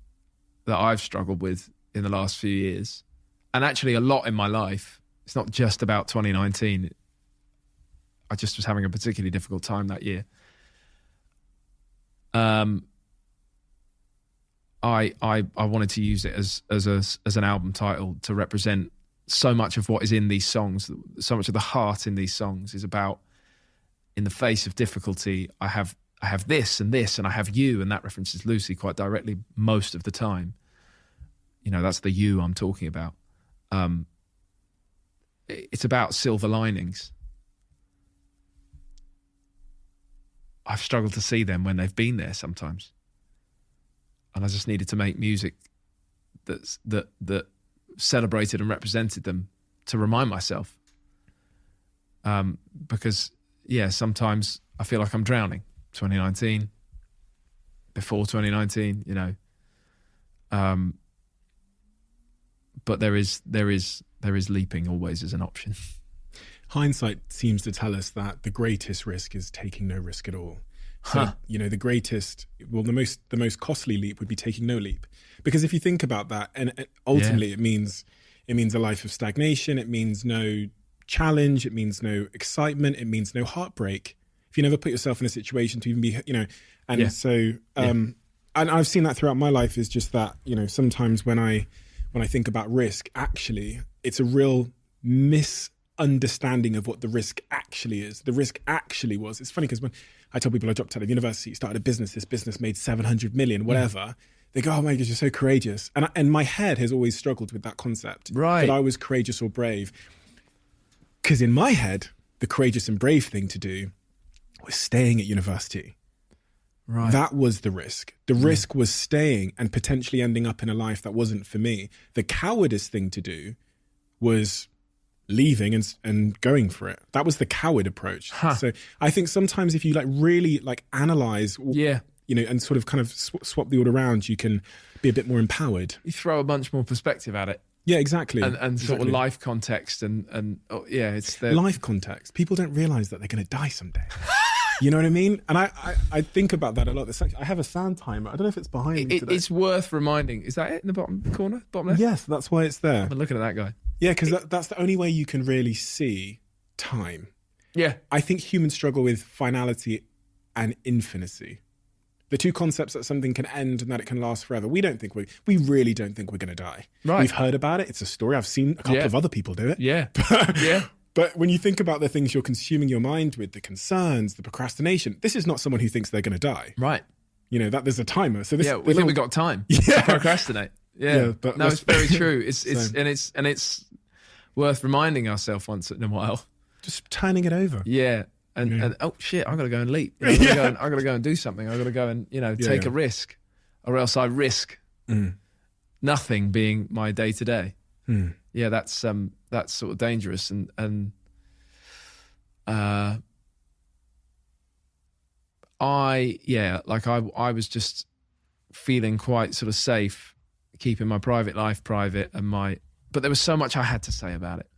that I've struggled with in the last few years, and actually a lot in my life, it's not just about 2019. I just was having a particularly difficult time that year. I wanted to use it as an album title to represent so much of what is in these songs. So much of the heart in these songs is about, in the face of difficulty, I have this, and I have you, and that references Lucy quite directly most of the time. You know, that's the you I'm talking about. It's about silver linings. I've struggled to see them when they've been there sometimes. And I just needed to make music that celebrated and represented them to remind myself. Because, yeah, sometimes I feel like I'm drowning. 2019, before 2019, you know. But there is leaping always as an option. Hindsight seems to tell us that the greatest risk is taking no risk at all. So, you know, the most costly leap would be taking no leap. Because if you think about that, and ultimately it means a life of stagnation, it means no challenge, it means no excitement, it means no heartbreak. If you never put yourself in a situation to even be, you know, and so, and I've seen that throughout my life, is just that, you know, sometimes when I think about risk, actually, it's a real misunderstanding of what the risk actually is. The risk actually was, it's funny because when I tell people I dropped out of university, started a business, this business made 700 million, whatever, they go, oh my God, you're so courageous. And my head has always struggled with that concept, that I was courageous or brave. Because in my head, the courageous and brave thing to do was staying at university. Right. That was the risk. The risk was staying and potentially ending up in a life that wasn't for me. The cowardice thing to do was leaving and going for it. That was the coward approach. So I think sometimes if you really analyze, you know, and sort of kind of swap the order around, you can be a bit more empowered. You throw a bunch more perspective at it. Yeah, exactly. And sort of life context it's the life context. People don't realize that they're going to die someday. You know what I mean? And I think about that a lot. I have a sound timer. I don't know if it's behind me today. It's worth reminding. Is that it in the bottom corner? Bottom left? Yes, that's why it's there. I've been looking at that guy. Yeah, because that's the only way you can really see time. Yeah. I think humans struggle with finality and infinity. The two concepts that something can end and that it can last forever. We really don't think we're going to die. Right. We've heard about it. It's a story. I've seen a couple of other people do it. Yeah. But when you think about the things you're consuming your mind with, the concerns, the procrastination, this is not someone who thinks they're going to die. Right. You know, that there's a timer. So this, we think we've got time to procrastinate. Yeah. But no, it's very true. It's worth reminding ourselves once in a while. Just turning it over. Yeah. And oh shit, I've got to go and leap. I've got to go and do something. I've got to go and, you know, take a risk, or else I risk nothing being my day to day. Yeah, that's sort of dangerous, and I was just feeling quite sort of safe keeping my private life private but there was so much I had to say about it.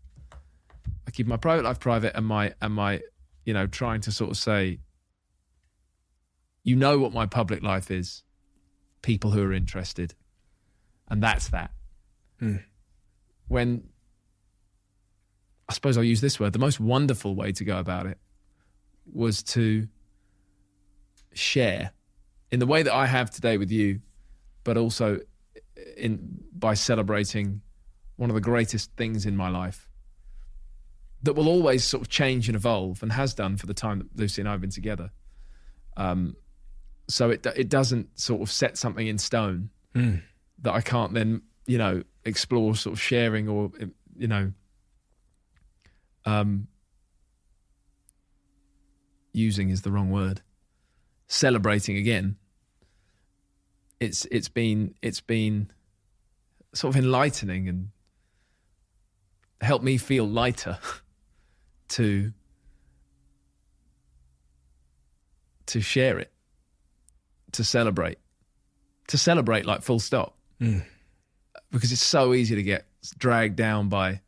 I keep my private life private and my you know, trying to sort of say, you know what my public life is, people who are interested, and that's that. When, I suppose I'll use this word, the most wonderful way to go about it was to share in the way that I have today with you, but also by celebrating one of the greatest things in my life that will always sort of change and evolve, and has done for the time that Lucy and I have been together. So it doesn't sort of set something in stone that I can't then, you know, explore sort of sharing, or, you know, using is the wrong word, celebrating again. It's been sort of enlightening and helped me feel lighter to share it, to celebrate like full stop. Because it's so easy to get dragged down by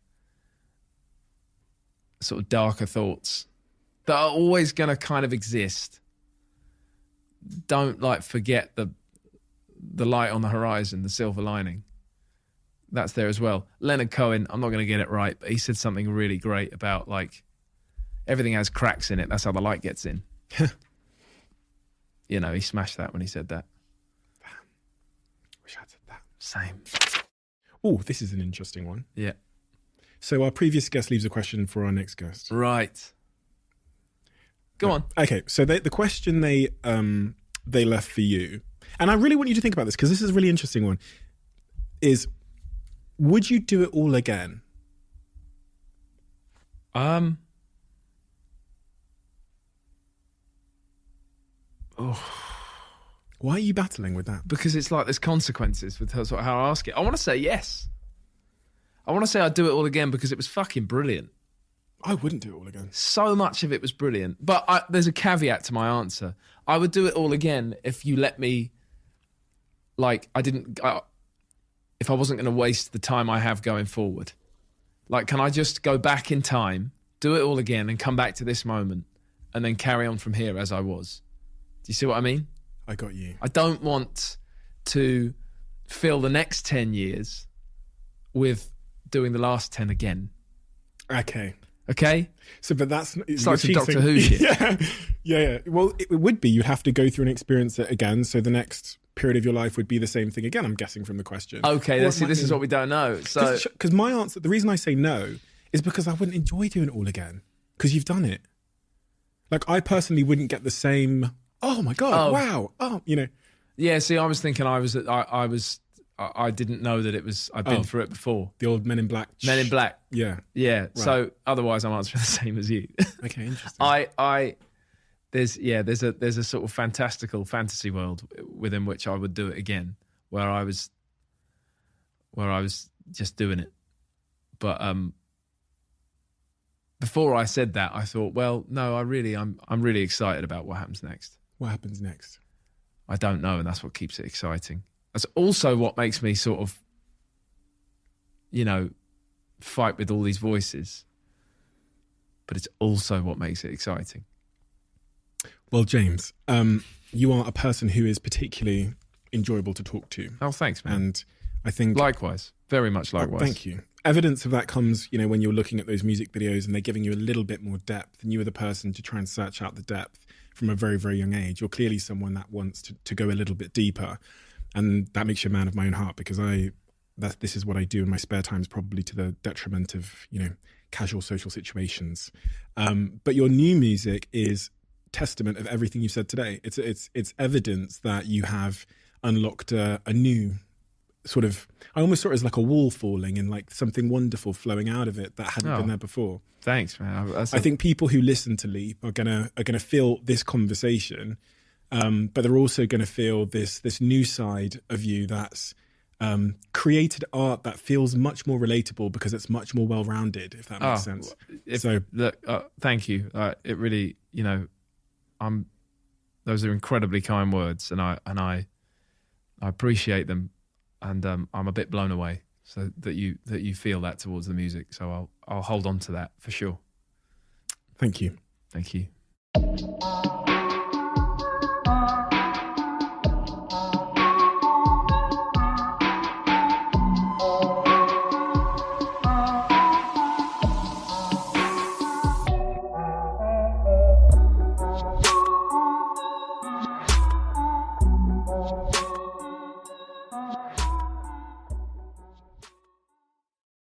sort of darker thoughts that are always going to kind of exist. Don't like forget the light on the horizon, the silver lining. That's there as well. Leonard Cohen, I'm not going to get it right, but he said something really great about like everything has cracks in it. That's how the light gets in. You know, he smashed that when he said that. Wish I'd said that. Same. Oh, this is an interesting one. Yeah. So our previous guest leaves a question for our next guest. Right. Go on. Okay, so the question they left for you, and I really want you to think about this because this is a really interesting one, is would you do it all again? Why are you battling with that? Because it's like there's consequences with how I ask it. I want to say yes. I want to say I'd do it all again because it was fucking brilliant. I wouldn't do it all again. So much of it was brilliant. But there's a caveat to my answer. I would do it all again if you let me, like, if I wasn't going to waste the time I have going forward. Like, can I just go back in time, do it all again and come back to this moment and then carry on from here as I was? Do you see what I mean? I got you. I don't want to fill the next 10 years with doing the last 10 again. Okay. So, but that's... It's like some Doctor Who shit. Yeah. Well, it would be. You'd have to go through and experience it again. So the next period of your life would be the same thing again, I'm guessing from the question. Okay, this is what we don't know. So, because my answer, the reason I say no is because I wouldn't enjoy doing it all again because you've done it. Like, I personally wouldn't get the same... Oh my God! Wow! Oh, you know. Yeah. See, I was thinking I didn't know that it was. I'd been through it before. The old Men in Black. Men in Black. Yeah. Yeah. Right. So otherwise, I'm answering the same as you. Okay. Interesting. There's a sort of fantastical fantasy world within which I would do it again, where I was just doing it. But before I said that, I thought, well, no, I'm really excited about what happens next. What happens next? I don't know, and that's what keeps it exciting. That's also what makes me sort of, you know, fight with all these voices. But it's also what makes it exciting. Well, James, you are a person who is particularly enjoyable to talk to. Oh, thanks, man. And I think... Likewise. Very much likewise. Thank you. Evidence of that comes, you know, when you're looking at those music videos and they're giving you a little bit more depth, and you are the person to try and search out the depth from a very, very young age. You're clearly someone that wants to go a little bit deeper, and that makes you a man of my own heart, because this is what I do in my spare times, probably to the detriment of, you know, casual social situations. But your new music is testament of everything you said today. It's evidence that you have unlocked a new sort of, I almost saw it as like a wall falling and like something wonderful flowing out of it that hadn't been there before. Thanks, man. I think people who listen to Leap are gonna feel this conversation, but they're also gonna feel this new side of you that's created art that feels much more relatable because it's much more well-rounded, if that makes sense. Thank you. It really, you know, those are incredibly kind words, and I appreciate them. And I'm a bit blown away so that you feel that towards the music. So I'll hold on to that for sure. Thank you. Thank you.